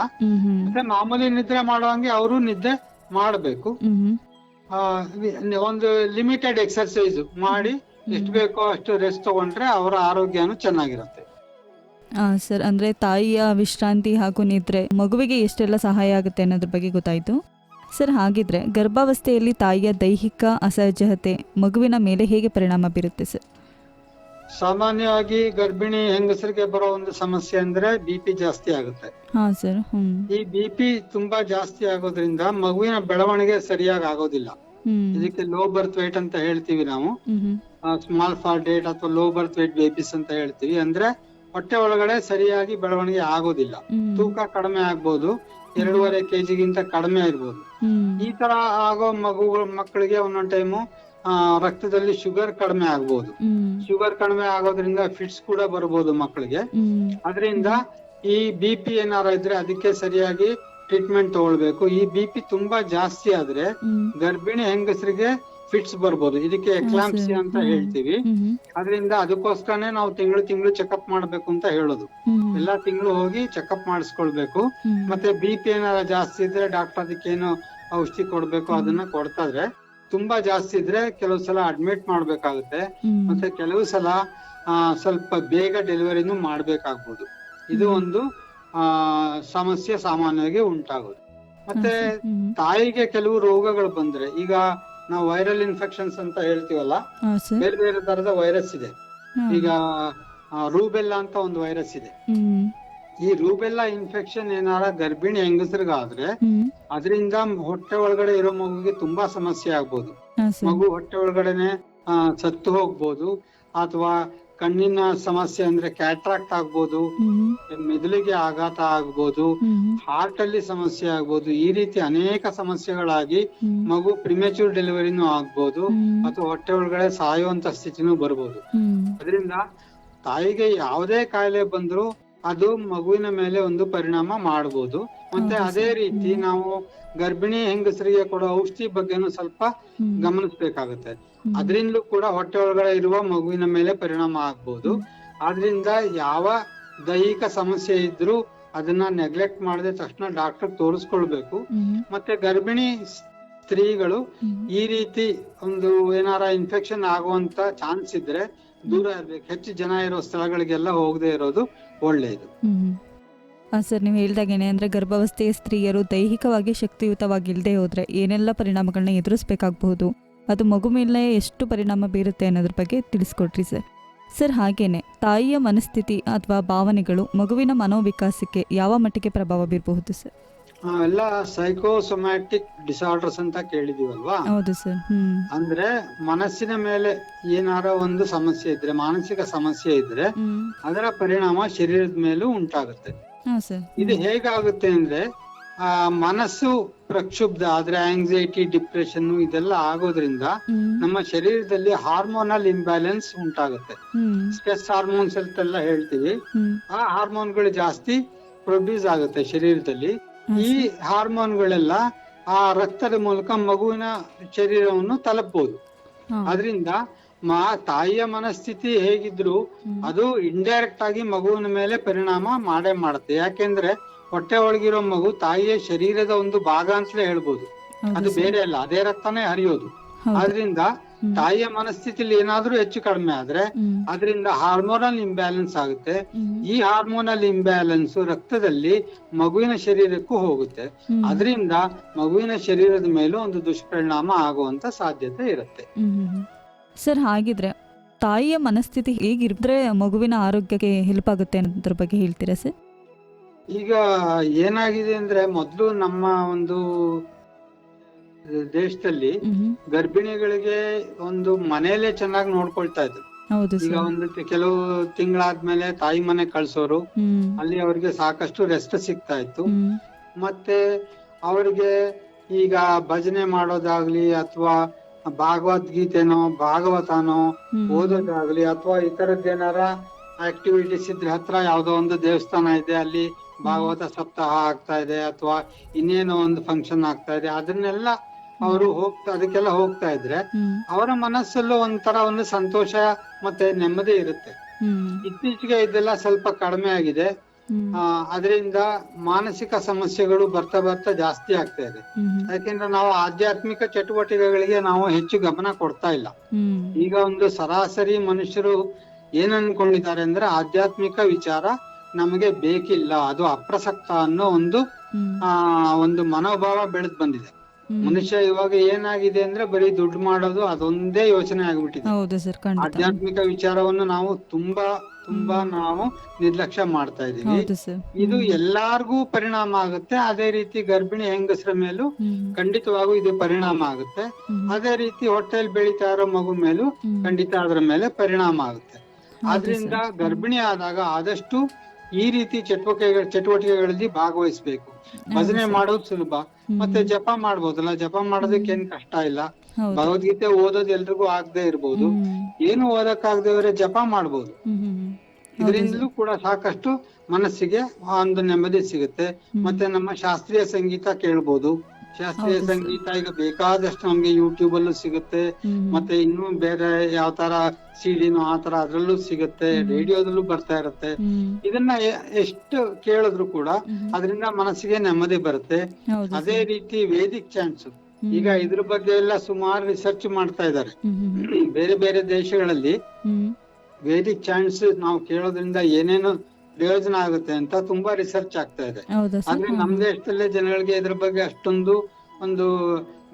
ಮತ್ತೆ ಮಾಮೂಲಿ ನಿದ್ರೆ ಮಾಡುವಂಗೆ ಅವರು ನಿದ್ದೆ ಮಾಡಬೇಕು. ಒಂದು ಲಿಮಿಟೆಡ್ ಎಕ್ಸರ್ಸೈಸ್ ಮಾಡಿ ಎಷ್ಟು ಬೇಕೋ ಅಷ್ಟು ರೆಸ್ಟ್ ತಗೊಂಡ್ರೆ ಅವರ ಆರೋಗ್ಯನೂ ಚೆನ್ನಾಗಿರುತ್ತೆ. ಸರ್, ಅಂದ್ರೆ ತಾಯಿಯ ವಿಶ್ರಾಂತಿ ಹಾಗೂ ನಿದ್ರೆ ಮಗುವಿಗೆ ಎಷ್ಟೆಲ್ಲ ಸಹಾಯ ಆಗುತ್ತೆ ಅನ್ನೋದ್ರ ಬಗ್ಗೆ ಗೊತ್ತಾಯ್ತು ಸರ್. ಹಾಗಿದ್ರೆ ಗರ್ಭಾವಸ್ಥೆಯಲ್ಲಿ ತಾಯಿಯ ದೈಹಿಕ ಅಸಹಜತೆ ಮಗುವಿನ ಮೇಲೆ ಹೇಗೆ ಪರಿಣಾಮ ಬೀರುತ್ತೆ ಸರ್? ಸಾಮಾನ್ಯವಾಗಿ ಗರ್ಭಿಣಿ ಹೆಂಗಸರಿಗೆ ಬರೋ ಒಂದು ಸಮಸ್ಯೆ ಅಂದ್ರೆ BP ಜಾಸ್ತಿ ಆಗುತ್ತೆ. ಈ BP ತುಂಬಾ ಜಾಸ್ತಿ ಆಗೋದ್ರಿಂದ ಮಗುವಿನ ಬೆಳವಣಿಗೆ ಸರಿಯಾಗಿ ಆಗೋದಿಲ್ಲ. ಇದಕ್ಕೆ ಲೋ ಬರ್ತ್ ವೇಟ್ ಅಂತ ಹೇಳ್ತೀವಿ ನಾವು. ಸ್ಮಾಲ್ ಫಾರ್ ಡೇಟ್ ಅಥವಾ ಲೋ ಬರ್ತ್ ವೇಟ್ ಬೇಬೀಸ್ ಅಂತ ಹೇಳ್ತೀವಿ. ಅಂದ್ರೆ ಹೊಟ್ಟೆ ಒಳಗಡೆ ಸರಿಯಾಗಿ ಬೆಳವಣಿಗೆ ಆಗೋದಿಲ್ಲ. ತೂಕ ಕಡಿಮೆ ಆಗ್ಬೋದು, 2.5 kg ಕಡಿಮೆ ಇರ್ಬೋದು. ಈ ತರ ಆಗೋ ಮಕ್ಕಳಿಗೆ ಒಂದೊಂದ್ ಟೈಮು ರಕ್ತದಲ್ಲಿ ಶುಗರ್ ಕಡಿಮೆ ಆಗ್ಬೋದು. ಶುಗರ್ ಕಡಿಮೆ ಆಗೋದ್ರಿಂದ ಫಿಟ್ಸ್ ಕೂಡ ಬರ್ಬೋದು ಮಕ್ಕಳಿಗೆ. ಅದರಿಂದ ಈ BP ಏನಾರ ಇದ್ರೆ ಅದಕ್ಕೆ ಸರಿಯಾಗಿ ಟ್ರೀಟ್ಮೆಂಟ್ ತಗೊಳ್ಬೇಕು. ಈ BP ತುಂಬಾ ಜಾಸ್ತಿ ಆದ್ರೆ ಗರ್ಭಿಣಿ ಹೆಂಗಸರಿಗೆ ಫಿಟ್ಸ್ ಬರ್ಬೋದು. ಇದಕ್ಕೆ ಎಕ್ಲಾಂಪ್ಸಿಯಾ ಅಂತ ಹೇಳ್ತೀವಿ. ಅದರಿಂದ ಅದಕ್ಕೋಸ್ಕರನೇ ನಾವು ತಿಂಗಳು ಚೆಕಪ್ ಮಾಡ್ಬೇಕು ಅಂತ ಹೇಳೋದು. ಎಲ್ಲಾ ತಿಂಗಳು ಹೋಗಿ ಚೆಕಪ್ ಮಾಡಿಸ್ಕೊಳ್ಬೇಕು. ಮತ್ತೆ BP ಏನಾರ ಜಾಸ್ತಿ ಇದ್ರೆ ಡಾಕ್ಟರ್ ಅದಕ್ಕೇನು ಔಷಧಿ ಕೊಡ್ಬೇಕು ಅದನ್ನ ಕೊಡ್ತಾ ಇದ್ರೆ, ತುಂಬಾ ಜಾಸ್ತಿ ಇದ್ರೆ ಕೆಲವು ಸಲ ಅಡ್ಮಿಟ್ ಮಾಡ್ಬೇಕಾಗುತ್ತೆ. ಮತ್ತೆ ಕೆಲವು ಸಲ ಸ್ವಲ್ಪ ಬೇಗ ಡೆಲಿವರಿನೂ ಮಾಡ್ಬೇಕಾಗ್ಬೋದು. ಇದು ಒಂದು ಸಮಸ್ಯೆ ಸಾಮಾನ್ಯವಾಗಿ ಉಂಟಾಗೋದು. ಮತ್ತೆ ಹ್ಮ್. ತಾಯಿಗೆ ಕೆಲವು ರೋಗಗಳು ಬಂದ್ರೆ, ಈಗ ನಾವು ವೈರಲ್ ಇನ್ಫೆಕ್ಷನ್ಸ್ ಅಂತ ಹೇಳ್ತೀವಲ್ಲ, ಹಾ ಸರ್. ಬೇರೆ ಬೇರೆ ತರದ ವೈರಸ್ ಇದೆ. ಹಾ. ಈಗ ರೂಬೆಲ್ಲಾ ಅಂತ ಒಂದು ವೈರಸ್ ಇದೆ. ಹ್ಮ್. ಈ ರೂಬೆಲ್ಲಾ ಇನ್ಫೆಕ್ಷನ್ ಏನಾರ ಗರ್ಭಿಣಿ ಹೆಂಗಸರಿಗಾದ್ರೆ ಹ್ಮ್. ಅದರಿಂದ ಹೊಟ್ಟೆ ಒಳಗಡೆ ಇರೋ ಮಗುಗೆ ತುಂಬಾ ಸಮಸ್ಯೆ ಆಗ್ಬೋದು. ಹಾ ಸರ್. ಮಗು ಹೊಟ್ಟೆ ಒಳಗಡೆನೆ ಸತ್ತು ಹೋಗ್ಬೋದು, ಅಥವಾ ಕಣ್ಣಿನ ಸಮಸ್ಯೆ ಅಂದ್ರೆ ಕ್ಯಾಟ್ರಾಕ್ಟ್ ಆಗ್ಬೋದು, ಹ್ಮ್. ಮೆದುಳಿಗೆ ಆಘಾತ ಆಗ್ಬೋದು, ಹ್ಮ್. ಹಾರ್ಟ್ ಅಲ್ಲಿ ಸಮಸ್ಯೆ ಆಗ್ಬೋದು. ಈ ರೀತಿ ಅನೇಕ ಸಮಸ್ಯೆಗಳಾಗಿ ಹ್ಮ್. ಮಗು ಪ್ರಿಮೆಚೂರ್ ಡೆಲಿವರಿನೂ ಆಗ್ಬೋದು, ಹ್ಮ್. ಅಥವಾ ಹೊಟ್ಟೆ ಒಳಗಡೆ ಸಾಯುವಂತ ಸ್ಥಿತಿನೂ ಬರ್ಬೋದು. ಹ್ಮ್. ಅದರಿಂದ ತಾಯಿಗೆ ಯಾವುದೇ ಕಾಯಿಲೆ ಬಂದ್ರು ಅದು ಮಗುವಿನ ಮೇಲೆ ಒಂದು ಪರಿಣಾಮ ಮಾಡಬಹುದು. ಮತ್ತೆ ಅದೇ ರೀತಿ ನಾವು ಗರ್ಭಿಣಿ ಹೆಂಗಸರಿಗೆ ಕೊಡೋ ಔಷಧಿ ಬಗ್ಗೆನೂ ಸ್ವಲ್ಪ ಗಮನಿಸ್ಬೇಕಾಗುತ್ತೆ. ಅದರಿಂದಲೂ ಕೂಡ ಹೊಟ್ಟೆ ಒಳಗಡೆ ಇರುವ ಮಗುವಿನ ಮೇಲೆ ಪರಿಣಾಮ ಆಗ್ಬಹುದು. ಆದ್ರಿಂದ ಯಾವ ದೈಹಿಕ ಸಮಸ್ಯೆ ಇದ್ರೂ ಅದನ್ನ ನೆಗ್ಲೆಕ್ಟ್ ಮಾಡದೆ ತಕ್ಷಣ ಡಾಕ್ಟರ್ ತೋರಿಸ್ಕೊಳ್ಬೇಕು. ಮತ್ತೆ ಗರ್ಭಿಣಿ ಸ್ತ್ರೀಗಳು ಈ ರೀತಿ ಒಂದು ಏನಾರ ಇನ್ಫೆಕ್ಷನ್ ಆಗುವಂತ ಚಾನ್ಸ್ ಇದ್ರೆ ದೂರ ಇರ್ಬೇಕು. ಹೆಚ್ಚು ಜನ ಇರೋ ಸ್ಥಳಗಳಿಗೆಲ್ಲ ಹೋಗದೆ ಇರೋದು ಒಳ್ಳೆಯದು. ಸರ್, ನೀವು ಹೇಳ್ದಾಗೇನೆ ಅಂದರೆ ಗರ್ಭಾವಸ್ಥೆಯ ಸ್ತ್ರೀಯರು ದೈಹಿಕವಾಗಿ ಶಕ್ತಿಯುತವಾಗಿಲ್ಲದೆ ಹೋದರೆ ಏನೆಲ್ಲ ಪರಿಣಾಮಗಳನ್ನ ಎದುರಿಸಬೇಕಾಗಬಹುದು, ಅದು ಮಗು ಮೇಲೆ ಎಷ್ಟು ಪರಿಣಾಮ ಬೀರುತ್ತೆ ಅನ್ನೋದ್ರ ಬಗ್ಗೆ ತಿಳಿಸ್ಕೊಟ್ರಿ ಸರ್. ಸರ್, ಹಾಗೇನೆ ತಾಯಿಯ ಮನಸ್ಥಿತಿ ಅಥವಾ ಭಾವನೆಗಳು ಮಗುವಿನ ಮನೋವಿಕಾಸಕ್ಕೆ ಯಾವ ಮಟ್ಟಿಗೆ ಪ್ರಭಾವ ಬೀರಬಹುದು ಸರ್? ಎಲ್ಲ ಸೈಕೋಸೊಮ್ಯಾಟಿಕ್ ಡಿಸಾರ್ಡರ್ಸ್ ಅಂತ ಕೇಳಿದೀವಲ್ವಾ? ಹೌದು ಸರ್. ಅಂದ್ರೆ ಮನಸ್ಸಿನ ಮೇಲೆ ಏನಾರ ಒಂದು ಸಮಸ್ಯೆ ಇದ್ರೆ, ಮಾನಸಿಕ ಸಮಸ್ಯೆ ಇದ್ರೆ ಅದರ ಪರಿಣಾಮ ಶರೀರದ ಮೇಲೂ ಉಂಟಾಗುತ್ತೆ. ಇದು ಹೇಗಾಗುತ್ತೆ ಅಂದ್ರೆ, ಮನಸ್ಸು ಪ್ರಕ್ಷುಬ್ಧ ಆದ್ರೆ ಆಂಗ್ಸೈಟಿ, ಡಿಪ್ರೆಷನ್ ಇದೆಲ್ಲ ಆಗೋದ್ರಿಂದ ನಮ್ಮ ಶರೀರದಲ್ಲಿ ಹಾರ್ಮೋನಲ್ ಇಂಬ್ಯಾಲೆನ್ಸ್ ಉಂಟಾಗುತ್ತೆ. ಸ್ಟ್ರೆಸ್ ಹಾರ್ಮೋನ್ಸ್ ಎಲ್ಲ ಹೇಳ್ತೀವಿ, ಆ ಹಾರ್ಮೋನ್ಗಳು ಜಾಸ್ತಿ ಪ್ರೊಡ್ಯೂಸ್ ಆಗುತ್ತೆ ಶರೀರದಲ್ಲಿ. ಈ ಹಾರ್ಮೋನ್ಗಳೆಲ್ಲ ಆ ರಕ್ತದ ಮೂಲಕ ಮಗುವಿನ ಶರೀರವನ್ನು ತಲುಪಬಹುದು. ಅದರಿಂದ ತಾಯಿಯ ಮನಸ್ಥಿತಿ ಹೇಗಿದ್ರು ಅದು ಇಂಡೈರೆಕ್ಟ್ ಆಗಿ ಮಗುವಿನ ಮೇಲೆ ಪರಿಣಾಮ ಮಾಡೇ ಮಾಡುತ್ತೆ. ಯಾಕೆಂದ್ರೆ ಹೊಟ್ಟೆ ಒಳಗಿರೋ ಮಗು ತಾಯಿಯ ಶರೀರದ ಒಂದು ಭಾಗ ಅಂತಲೇ ಹೇಳ್ಬೋದು. ಅದು ಬೇರೆ ಅಲ್ಲ, ಅದೇ ರಕ್ತನೇ ಹರಿಯೋದು. ಆದ್ರಿಂದ ತಾಯಿಯ ಮನಸ್ಥಿತಿಲಿ ಏನಾದ್ರೂ ಹೆಚ್ಚು ಕಡಿಮೆ ಆದ್ರೆ ಅದರಿಂದ ಹಾರ್ಮೋನಲ್ ಇಂಬ್ಯಾಲೆನ್ಸ್ ಆಗುತ್ತೆ. ಈ ಹಾರ್ಮೋನಲ್ ಇಂಬ್ಯಾಲೆನ್ಸ್ ರಕ್ತದಲ್ಲಿ ಮಗುವಿನ ಶರೀರಕ್ಕೂ ಹೋಗುತ್ತೆ. ಅದರಿಂದ ಮಗುವಿನ ಶರೀರದ ಮೇಲೂ ಒಂದು ದುಷ್ಪರಿಣಾಮ ಆಗುವಂತ ಸಾಧ್ಯತೆ ಇರುತ್ತೆ. ಸರ್, ಹಾಗಿದ್ರೆ ತಾಯಿಯ ಮನಸ್ಥಿತಿ ಹೇಗಿದ್ರೆ ಮಗುವಿನ ಆರೋಗ್ಯಕ್ಕೆ ಹೆಲ್ಪ್ ಆಗುತ್ತೆ ಅನ್ನೋದ್ರ ಬಗ್ಗೆ ಹೇಳ್ತೀರಾ ಸರ್? ಈಗ ಏನಾಗಿದೆ ಅಂದ್ರೆ, ಮೊದಲು ನಮ್ಮ ಒಂದು ದೇಶದಲ್ಲಿ ಗರ್ಭಿಣಿಗಳಿಗೆ ಒಂದು ಮನೆಯಲ್ಲೇ ಚೆನ್ನಾಗಿ ನೋಡ್ಕೊಳ್ತಾ ಇದ್ರು. ಈಗ ಒಂದು ಕೆಲವು ತಿಂಗಳಾದ್ಮೇಲೆ ತಾಯಿ ಮನೆ ಕಳ್ಸೋರು, ಅಲ್ಲಿ ಅವ್ರಿಗೆ ಸಾಕಷ್ಟು ರೆಸ್ಟ್ ಸಿಗ್ತಾ ಇತ್ತು. ಮತ್ತೆ ಅವರಿಗೆ ಈಗ ಭಜನೆ ಮಾಡೋದಾಗ್ಲಿ ಅಥವಾ ಭಗವದ್ಗೀತೆನೋ ಭಾಗವತನೋ ಓದೋದಾಗ್ಲಿ ಅಥವಾ ಈ ತರದ್ದೇನಾರ ಆಕ್ಟಿವಿಟೀಸ್ ಇದ್ರೆ, ಹತ್ರ ಯಾವ್ದೋ ಒಂದು ದೇವಸ್ಥಾನ ಇದೆ, ಅಲ್ಲಿ ಭಾಗವತ ಸಪ್ತಾಹ ಆಗ್ತಾ ಇದೆ ಅಥವಾ ಇನ್ನೇನೋ ಒಂದು ಫಂಕ್ಷನ್ ಆಗ್ತಾ ಇದೆ, ಅದನ್ನೆಲ್ಲ ಅವರು ಅದಕ್ಕೆಲ್ಲ ಹೋಗ್ತಾ ಇದ್ರೆ ಅವರ ಮನಸ್ಸಲ್ಲೂ ಒಂಥರ ಒಂದು ಸಂತೋಷ ಮತ್ತೆ ನೆಮ್ಮದಿ ಇರುತ್ತೆ. ಇತ್ತೀಚೆಗೆ ಇದೆಲ್ಲ ಸ್ವಲ್ಪ ಕಡಿಮೆ ಆಗಿದೆ. ಅದರಿಂದ ಮಾನಸಿಕ ಸಮಸ್ಯೆಗಳು ಬರ್ತಾ ಬರ್ತಾ ಜಾಸ್ತಿ ಆಗ್ತಾ ಇದೆ. ಯಾಕೆಂದ್ರೆ ನಾವು ಆಧ್ಯಾತ್ಮಿಕ ಚಟುವಟಿಕೆಗಳಿಗೆ ನಾವು ಹೆಚ್ಚು ಗಮನ ಕೊಡ್ತಾ ಇಲ್ಲ. ಈಗ ಒಂದು ಸರಾಸರಿ ಮನುಷ್ಯರು ಏನ್ ಅನ್ಕೊಂಡಿದ್ದಾರೆ ಅಂದ್ರೆ, ಆಧ್ಯಾತ್ಮಿಕ ವಿಚಾರ ನಮಗೆ ಬೇಕಿಲ್ಲ, ಅದು ಅಪ್ರಸಕ್ತ ಅನ್ನೋ ಒಂದು ಮನೋಭಾವ ಬೆಳೆದ್ ಬಂದಿದೆ. ಮನುಷ್ಯ ಇವಾಗ ಏನಾಗಿದೆ ಅಂದ್ರೆ ಬರೀ ದುಡ್ಡು ಮಾಡೋದು ಅದೊಂದೇ ಯೋಚನೆ ಆಗ್ಬಿಟ್ಟಿದೆ. ಆಧ್ಯಾತ್ಮಿಕ ವಿಚಾರವನ್ನು ನಾವು ತುಂಬಾ ನಾವು ನಿರ್ಲಕ್ಷ್ಯ ಮಾಡ್ತಾ ಇದೀವಿ. ಇದು ಎಲ್ಲಾರ್ಗೂ ಪರಿಣಾಮ ಆಗುತ್ತೆ. ಅದೇ ರೀತಿ ಗರ್ಭಿಣಿ ಹೆಂಗಸರ ಮೇಲೂ ಖಂಡಿತವಾಗೂ ಇದು ಪರಿಣಾಮ ಆಗುತ್ತೆ. ಅದೇ ರೀತಿ ಹೊಟ್ಟೆಲ್ ಬೆಳೀತಾ ಇರೋ ಮಗು ಮೇಲೂ ಖಂಡಿತ ಅದರ ಮೇಲೆ ಪರಿಣಾಮ ಆಗುತ್ತೆ. ಆದ್ರಿಂದ ಗರ್ಭಿಣಿ ಆದಾಗ ಆದಷ್ಟು ಈ ರೀತಿ ಚಟುವಟಿಕೆಗಳಲ್ಲಿ ಭಾಗವಹಿಸ್ಬೇಕು. ಭಜನೆ ಮಾಡೋದು ಸುಲಭ, ಮತ್ತೆ ಜಪ ಮಾಡ್ಬೋದಲ್ಲ, ಜಪ ಮಾಡೋದಕ್ಕೆ ಏನ್ ಕಷ್ಟ ಇಲ್ಲ. ಭಗವದ್ಗೀತೆ ಓದೋದು ಎಲ್ರಿಗೂ ಆಗದೆ ಇರ್ಬೋದು, ಏನು ಓದಕ್ಕಾಗದೆ ಜಪ ಮಾಡ್ಬೋದು. ಇದರಿಂದಲೂ ಕೂಡ ಸಾಕಷ್ಟು ಮನಸ್ಸಿಗೆ ಒಂದು ನೆಮ್ಮದಿ ಸಿಗುತ್ತೆ. ಮತ್ತೆ ನಮ್ಮ ಶಾಸ್ತ್ರೀಯ ಸಂಗೀತ ಕೇಳ್ಬೋದು. ಶಾಸ್ತ್ರೀಯ ಸಂಗೀತ ಈಗ ಬೇಕಾದಷ್ಟು ನಮ್ಗೆ ಯೂಟ್ಯೂಬ್ ಅಲ್ಲೂ ಸಿಗುತ್ತೆ, ಮತ್ತೆ ಇನ್ನೂ ಬೇರೆ ಯಾವ ತರ ಸಿಡಿನೋ ಆ ತರ ಅದ್ರಲ್ಲೂ ಸಿಗುತ್ತೆ, ರೇಡಿಯೋದಲ್ಲೂ ಬರ್ತಾ ಇರುತ್ತೆ. ಇದನ್ನ ಎಷ್ಟು ಕೇಳಿದ್ರು ಕೂಡ ಅದರಿಂದ ಮನಸ್ಸಿಗೆ ನೆಮ್ಮದಿ ಬರುತ್ತೆ. ಅದೇ ರೀತಿ ವೇದಿಕ್ ಚಾಂಟ್ಸ್, ಈಗ ಇದ್ರ ಬಗ್ಗೆ ಎಲ್ಲ ಸುಮಾರು ರಿಸರ್ಚ್ ಮಾಡ್ತಾ ಇದ್ದಾರೆ. ಬೇರೆ ಬೇರೆ ದೇಶಗಳಲ್ಲಿ ವೇದಿಕ್ ಚಾಂಟ್ಸ್ ನಾವು ಕೇಳೋದ್ರಿಂದ ಏನೇನು ಪ್ರಯೋಜನ ಆಗುತ್ತೆ ಅಂತ ತುಂಬಾ ರಿಸರ್ಚ್ ಆಗ್ತಾ ಇದೆ. ಹೌದಾ ಸರ್? ಆದ್ರೆ ನಮ್ ದೇಶದಲ್ಲೇ ಜನಗಳಿಗೆ ಇದ್ರ ಬಗ್ಗೆ ಅಷ್ಟೊಂದು ಒಂದು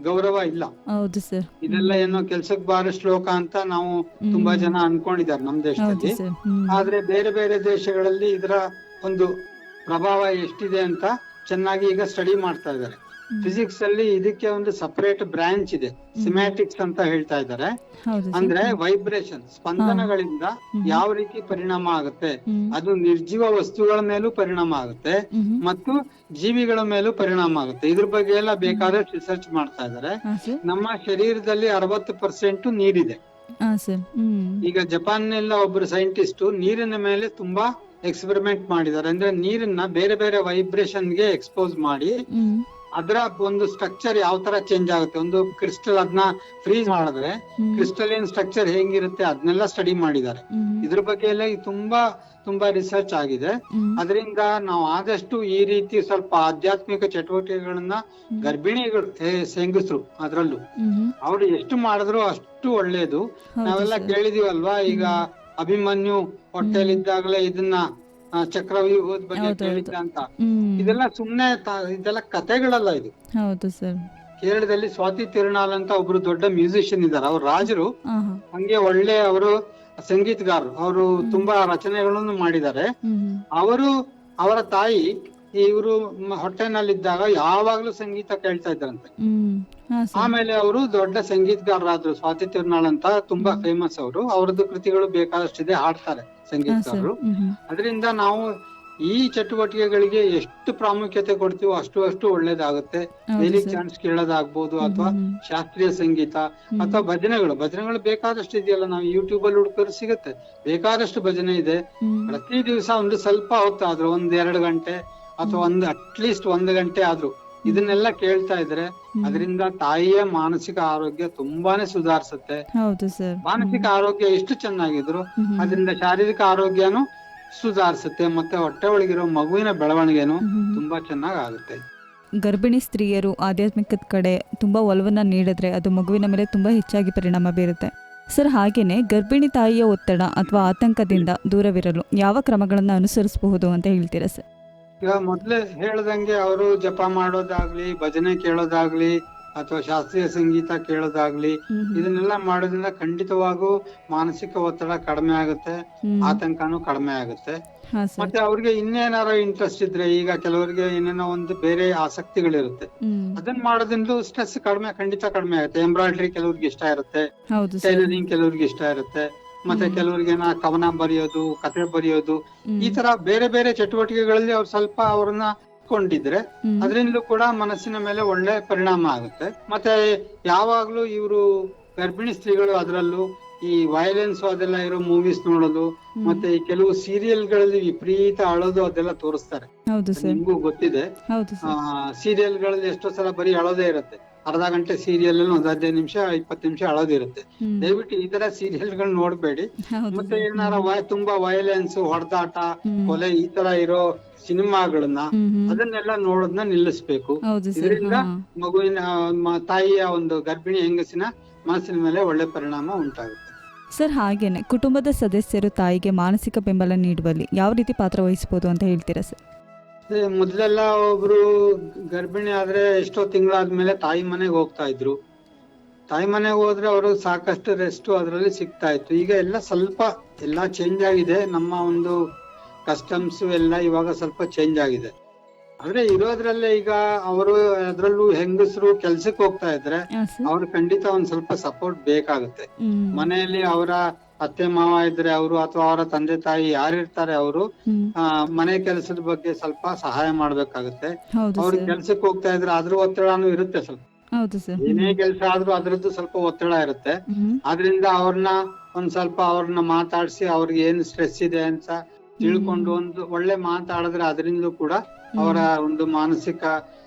ಗೌರವ ಇಲ್ಲ. ಹೌದು ಸರ್. ಇದೆಲ್ಲ ಏನೋ ಕೆಲ್ಸಕ್ ಬಾರೋ ಶ್ಲೋಕ ಅಂತ ನಾವು ತುಂಬಾ ಜನ ಅನ್ಕೊಂಡಿದ್ದಾರೆ ನಮ್ ಹೌದು ದೇಶದಲ್ಲಿ. ಸರ್. ಆದ್ರೆ ಬೇರೆ ಬೇರೆ ದೇಶಗಳಲ್ಲಿ ಇದರ ಒಂದು ಪ್ರಭಾವ ಎಷ್ಟಿದೆ ಅಂತ ಚೆನ್ನಾಗಿ ಈಗ ಸ್ಟಡಿ ಮಾಡ್ತಾ ಇದ್ದಾರೆ. ಫಿಸಿಕ್ಸ್ ಅಲ್ಲಿ ಇದಕ್ಕೆ ಒಂದು ಸಪರೇಟ್ ಬ್ರಾಂಚ್ ಇದೆ, ಸಿಮ್ಯಾಟಿಕ್ಸ್ ಅಂತ ಹೇಳ್ತಾ ಇದ್ದಾರೆ. ಹೌದು ಸರ್. ಅಂದ್ರೆ ವೈಬ್ರೇಷನ್, ಸ್ಪಂದನಗಳಿಂದ ಯಾವ ರೀತಿ ಪರಿಣಾಮ ಆಗುತ್ತೆ, ಅದು ನಿರ್ಜೀವ ವಸ್ತುಗಳ ಮೇಲೂ ಪರಿಣಾಮ ಆಗುತ್ತೆ ಮತ್ತು ಜೀವಿಗಳ ಮೇಲೂ ಪರಿಣಾಮ ಆಗುತ್ತೆ. ಇದ್ರ ಬಗ್ಗೆ ಎಲ್ಲ ಬೇಕಾದಷ್ಟು ರಿಸರ್ಚ್ ಮಾಡ್ತಾ ಇದ್ದಾರೆ. ಹಾ ಸರ್. ನಮ್ಮ ಶರೀರದಲ್ಲಿ 60% ನೀರಿದೆ. ಹಾ ಸರ್. ಈಗ ಜಪಾನ್ನೆಲ್ಲ ಒಬ್ರು ಸೈಂಟಿಸ್ಟ್ ನೀರಿನ ಮೇಲೆ ತುಂಬಾ ಎಕ್ಸ್ಪೆರಿಮೆಂಟ್ ಮಾಡಿದ್ದಾರೆ. ಅಂದ್ರೆ ನೀರನ್ನ ಬೇರೆ ಬೇರೆ ವೈಬ್ರೇಷನ್ಗೆ ಎಕ್ಸ್ಪೋಸ್ ಮಾಡಿ ಅದರ ಒಂದು ಸ್ಟ್ರಕ್ಚರ್ ಯಾವ ತರ ಚೇಂಜ್ ಆಗುತ್ತೆ, ಒಂದು ಕ್ರಿಸ್ಟಲ್ ಅದನ್ನ ಫ್ರೀಸ್ ಮಾಡಿದ್ರೆ ಕ್ರಿಸ್ಟಲಿನ್ ಸ್ಟ್ರಕ್ಚರ್ ಹೆಂಗಿರುತ್ತೆ ಅದನ್ನೆಲ್ಲ ಸ್ಟಡಿ ಮಾಡಿದ್ದಾರೆ. ಇದ್ರ ಬಗ್ಗೆ ಎಲ್ಲ ತುಂಬಾ ರಿಸರ್ಚ್ ಆಗಿದೆ. ಅದರಿಂದ ನಾವು ಆದಷ್ಟು ಈ ರೀತಿ ಸ್ವಲ್ಪ ಆಧ್ಯಾತ್ಮಿಕ ಚಟುವಟಿಕೆಗಳನ್ನ ಗರ್ಭಿಣಿಗಳು, ಹೆಂಗಸರು ಅದ್ರಲ್ಲೂ ಅವ್ರು ಎಷ್ಟು ಮಾಡಿದ್ರು ಅಷ್ಟು ಒಳ್ಳೇದು. ನಾವೆಲ್ಲ ಕೇಳಿದೀವಲ್ವಾ, ಈಗ ಅಭಿಮನ್ಯು ಹೊಟ್ಟೆಲಿದ್ದಾಗಲೇ ಇದನ್ನ ಚಕ್ರವ್ಯೂಹದ ಬಗ್ಗೆ ಕೇಳಿದ್ದ ಅಂತ. ಇದೆಲ್ಲ ಸುಮ್ನೆ ಇದೆಲ್ಲ ಕಥೆಗಳಲ್ಲ ಇದು. ಹೌದು ಸರ್. ಕೇರಳದಲ್ಲಿ ಸ್ವಾತಿ ತಿರುನಾಳ್ ಅಂತ ಒಬ್ರು ದೊಡ್ಡ ಮ್ಯೂಸಿಷಿಯನ್ ಇದ್ದಾರೆ. ಅವ್ರ ರಾಜರು ಹಂಗೆ ಒಳ್ಳೆ ಅವರು ಸಂಗೀತಗಾರರು, ಅವರು ತುಂಬಾ ರಚನೆಗಳನ್ನು ಮಾಡಿದ್ದಾರೆ. ಅವರ ತಾಯಿ ಇವರು ಹೊಟ್ಟೆನಲ್ಲಿದ್ದಾಗ ಯಾವಾಗ್ಲೂ ಸಂಗೀತ ಕೇಳ್ತಾ ಇದ್ರಂತೆ. ಆಮೇಲೆ ಅವರು ದೊಡ್ಡ ಸಂಗೀತಗಾರರಾದ್ರು. ಸ್ವಾತಿ ತಿರುನಾಳ್ ಅಂತ ತುಂಬಾ ಫೇಮಸ್ ಅವರು. ಅವ್ರದ್ದು ಕೃತಿಗಳು ಬೇಕಾದಷ್ಟಿದೆ, ಹಾಡ್ತಾರೆ ಸಂಗೀತಗಾರರು. ಅದರಿಂದ ನಾವು ಈ ಚಟುವಟಿಕೆಗಳಿಗೆ ಎಷ್ಟು ಪ್ರಾಮುಖ್ಯತೆ ಕೊಡ್ತೀವೋ ಅಷ್ಟು ಒಳ್ಳೇದಾಗುತ್ತೆ. ಡೈಲಿ ಚಾನ್ಸ್ ಕೇಳೋದಾಗ್ಬೋದು, ಅಥವಾ ಶಾಸ್ತ್ರೀಯ ಸಂಗೀತ ಅಥವಾ ಭಜನೆಗಳು ಬೇಕಾದಷ್ಟು ಇದೆಯಲ್ಲ. ನಾವು ಯೂಟ್ಯೂಬ್ ಅಲ್ಲಿ ಹುಡುಕರು ಸಿಗುತ್ತೆ, ಬೇಕಾದಷ್ಟು ಭಜನೆ ಇದೆ. ಪ್ರತಿ ದಿವಸ ಒಂದು ಸ್ವಲ್ಪ ಹೊತ್ತಾದ್ರು, 1-2 ಗಂಟೆ ಅಥವಾ ಅಟ್ಲೀಸ್ಟ್ 1 ಗಂಟೆ ಆದ್ರೂ ಇದನ್ನೆಲ್ಲ ಕೇಳ್ತಾ ಇದ್ರೆ ಅದರಿಂದ ತಾಯಿಯ ಮಾನಸಿಕ ಆರೋಗ್ಯ ತುಂಬಾನೇ ಸುಧಾರಿಸುತ್ತೆ. ಹೌದು ಸರ್. ಮಾನಸಿಕ ಆರೋಗ್ಯ ಎಷ್ಟು ಚೆನ್ನಾಗಿದ್ರು ಅದರಿಂದ ಶಾರೀರಿಕ ಆರೋಗ್ಯನು ಸುಧಾರಿಸುತ್ತೆ, ಮತ್ತೆ ಹೊಟ್ಟೆ ಒಳಗಿರೋ ಮಗುವಿನ ಬೆಳವಣಿಗೆನು ತುಂಬಾ ಚೆನ್ನಾಗ್ ಆಗುತ್ತೆ. ಗರ್ಭಿಣಿ ಸ್ತ್ರೀಯರು ಆಧ್ಯಾತ್ಮಿಕದ ಕಡೆ ತುಂಬಾ ಒಲವನ್ನ ನೀಡಿದ್ರೆ ಅದು ಮಗುವಿನ ಮೇಲೆ ತುಂಬಾ ಹೆಚ್ಚಾಗಿ ಪರಿಣಾಮ ಬೀರುತ್ತೆ ಸರ್. ಹಾಗೇನೆ ಗರ್ಭಿಣಿ ತಾಯಿಯ ಒತ್ತಡ ಅಥವಾ ಆತಂಕದಿಂದ ದೂರವಿರಲು ಯಾವ ಕ್ರಮಗಳನ್ನ ಅನುಸರಿಸಬಹುದು ಅಂತ ಹೇಳ್ತೀರಾ ಸರ್? ಈಗ ಮೊದ್ಲೇ ಹೇಳ್ದಂಗೆ ಅವರು ಜಪ ಮಾಡೋದಾಗ್ಲಿ, ಭಜನೆ ಕೇಳೋದಾಗ್ಲಿ ಅಥವಾ ಶಾಸ್ತ್ರೀಯ ಸಂಗೀತ ಕೇಳೋದಾಗ್ಲಿ, ಇದನ್ನೆಲ್ಲ ಮಾಡೋದ್ರಿಂದ ಖಂಡಿತವಾಗೂ ಮಾನಸಿಕ ಒತ್ತಡ ಕಡಿಮೆ ಆಗುತ್ತೆ, ಆತಂಕನೂ ಕಡಿಮೆ ಆಗುತ್ತೆ. ಮತ್ತೆ ಅವ್ರಿಗೆ ಇನ್ನೇನಾರ ಇಂಟ್ರೆಸ್ಟ್ ಇದ್ರೆ, ಈಗ ಕೆಲವರಿಗೆ ಏನೇನೋ ಒಂದು ಬೇರೆ ಆಸಕ್ತಿಗಳಿರುತ್ತೆ, ಅದನ್ನ ಮಾಡೋದ್ರಿಂದ ಸ್ಟ್ರೆಸ್ ಖಂಡಿತ ಕಡಿಮೆ ಆಗುತ್ತೆ. ಎಂಬ್ರಾಯ್ಡ್ರಿ ಕೆಲವ್ರಿಗೆ ಇಷ್ಟ ಇರುತ್ತೆ, ಟೈಲರಿಂಗ್ ಕೆಲವ್ರಿಗೆ ಇಷ್ಟ ಇರುತ್ತೆ, ಮತ್ತೆ ಕೆಲವ್ರಿಗೆ ಕವನ ಬರೆಯೋದು, ಕಥೆ ಬರೆಯೋದು, ಈ ತರ ಬೇರೆ ಬೇರೆ ಚಟುವಟಿಕೆಗಳಲ್ಲಿ ಅವ್ರು ಸ್ವಲ್ಪ ಅವ್ರನ್ನ ಕೊಂಡಿದ್ರೆ ಅದರಿಂದಲೂ ಕೂಡ ಮನಸ್ಸಿನ ಮೇಲೆ ಒಳ್ಳೆ ಪರಿಣಾಮ ಆಗುತ್ತೆ. ಮತ್ತೆ ಯಾವಾಗ್ಲೂ ಇವರು ಗರ್ಭಿಣಿ ಸ್ತ್ರೀಗಳು ಅದರಲ್ಲೂ ಈ ವೈಲೆನ್ಸ್ ಅದೆಲ್ಲ ಇರೋ ಮೂವೀಸ್ ನೋಡೋದು, ಮತ್ತೆ ಈ ಕೆಲವು ಸೀರಿಯಲ್ ಗಳಲ್ಲಿ ವಿಪರೀತ ಅಳೋದು ಅದೆಲ್ಲ ತೋರಿಸ್ತಾರೆ. ನಿಮ್ಗೂ ಗೊತ್ತಿದೆ, ಸೀರಿಯಲ್ ಗಳಲ್ಲಿ ಎಷ್ಟೋ ಸಲ ಬರೀ ಅಳೋದೇ ಇರುತ್ತೆ. ಅರ್ಧ ಗಂಟೆ ಸೀರಿಯಲ್ ಅಲ್ಲಿ 15 ನಿಮಿಷ 20 ನಿಮಿಷ ಅಳೋದಿರುತ್ತೆ. ದಯವಿಟ್ಟು ಈ ತರ ಸೀರಿಯಲ್ ಗಳು ನೋಡ್ಬೇಡಿ. ಮತ್ತೆ ಏನಾರ ತುಂಬಾ ವೈಲೆನ್ಸ್, ಹೊಡೆದಾಟ, ಕೊಲೆ ಈ ತರ ಇರೋ ಸಿನಿಮಾಗಳನ್ನ ಅದನ್ನೆಲ್ಲ ನೋಡೋದನ್ನ ನಿಲ್ಲಿಸ್ಬೇಕು. ಇದರಿಂದ ಮಗುವಿನ ತಾಯಿಯ ಒಂದು ಗರ್ಭಿಣಿ ಹೆಂಗಸಿನ ಮನಸ್ಸಿನ ಮೇಲೆ ಒಳ್ಳೆ ಪರಿಣಾಮ ಉಂಟಾಗುತ್ತೆ ಸರ್. ಹಾಗೇನೆ ಕುಟುಂಬದ ಸದಸ್ಯರು ತಾಯಿಗೆ ಮಾನಸಿಕ ಬೆಂಬಲ ನೀಡುವಲ್ಲಿ ಯಾವ ರೀತಿ ಪಾತ್ರ ವಹಿಸಬಹುದು ಅಂತ ಹೇಳ್ತೀರಾ ಸರ್? ಮೊದ್ಲೆಲ್ಲ ಒಬ್ರು ಗರ್ಭಿಣಿ ಆದ್ರೆ ಎಷ್ಟೋ ತಿಂಗಳಾದ್ಮೇಲೆ ತಾಯಿ ಮನೆಗೆ ಹೋಗ್ತಾ ಇದ್ರು. ತಾಯಿ ಮನೆಗೆ ಹೋದ್ರೆ ಅವರು ಸಾಕಷ್ಟು ರೆಸ್ಟ್ ಅದರಲ್ಲಿ ಸಿಗ್ತಾ ಇತ್ತು. ಈಗ ಎಲ್ಲ ಸ್ವಲ್ಪ ಎಲ್ಲ ಚೇಂಜ್ ಆಗಿದೆ. ನಮ್ಮ ಒಂದು ಕಸ್ಟಮ್ಸ್ ಎಲ್ಲ ಇವಾಗ ಸ್ವಲ್ಪ ಚೇಂಜ್ ಆಗಿದೆ. ಆದ್ರೆ ಇರೋದ್ರಲ್ಲೇ ಈಗ ಅವರು ಅದ್ರಲ್ಲೂ ಹೆಂಗಸರು ಕೆಲ್ಸಕ್ಕೆ ಹೋಗ್ತಾ ಇದ್ರೆ ಅವ್ರು ಖಂಡಿತ ಒಂದ್ ಸ್ವಲ್ಪ ಸಪೋರ್ಟ್ ಬೇಕಾಗುತ್ತೆ. ಮನೆಯಲ್ಲಿ ಅವರ ಅತ್ತೆ ಮಾವ ಇದ್ರೆ ಅವರು ಅಥವಾ ಅವರ ತಂದೆ ತಾಯಿ ಯಾರಿರ್ತಾರೆ ಅವರು ಮನೆ ಕೆಲಸದ ಬಗ್ಗೆ ಸ್ವಲ್ಪ ಸಹಾಯ ಮಾಡ್ಬೇಕಾಗುತ್ತೆ. ಅವ್ರು ಕೆಲ್ಸಕ್ಕೆ ಹೋಗ್ತಾ ಇದ್ರೆ ಅದ್ರ ಒತ್ತಡನೂ ಇರುತ್ತೆ ಸ್ವಲ್ಪ. ಏನೇ ಕೆಲಸ ಆದ್ರೂ ಅದ್ರದ್ದು ಸ್ವಲ್ಪ ಒತ್ತಡ ಇರುತ್ತೆ. ಆದ್ರಿಂದ ಒಂದ್ ಸ್ವಲ್ಪ ಅವ್ರನ್ನ ಮಾತಾಡ್ಸಿ ಅವ್ರಿಗೆ ಏನ್ ಸ್ಟ್ರೆಸ್ ಇದೆ ಅಂತ ತಿಳ್ಕೊಂಡು ಒಂದು ಒಳ್ಳೆ ಮಾತಾಡಿದ್ರೆ ಅದರಿಂದಲೂ ಕೂಡ ಅವರ ಒಂದು ಮಾನಸಿಕ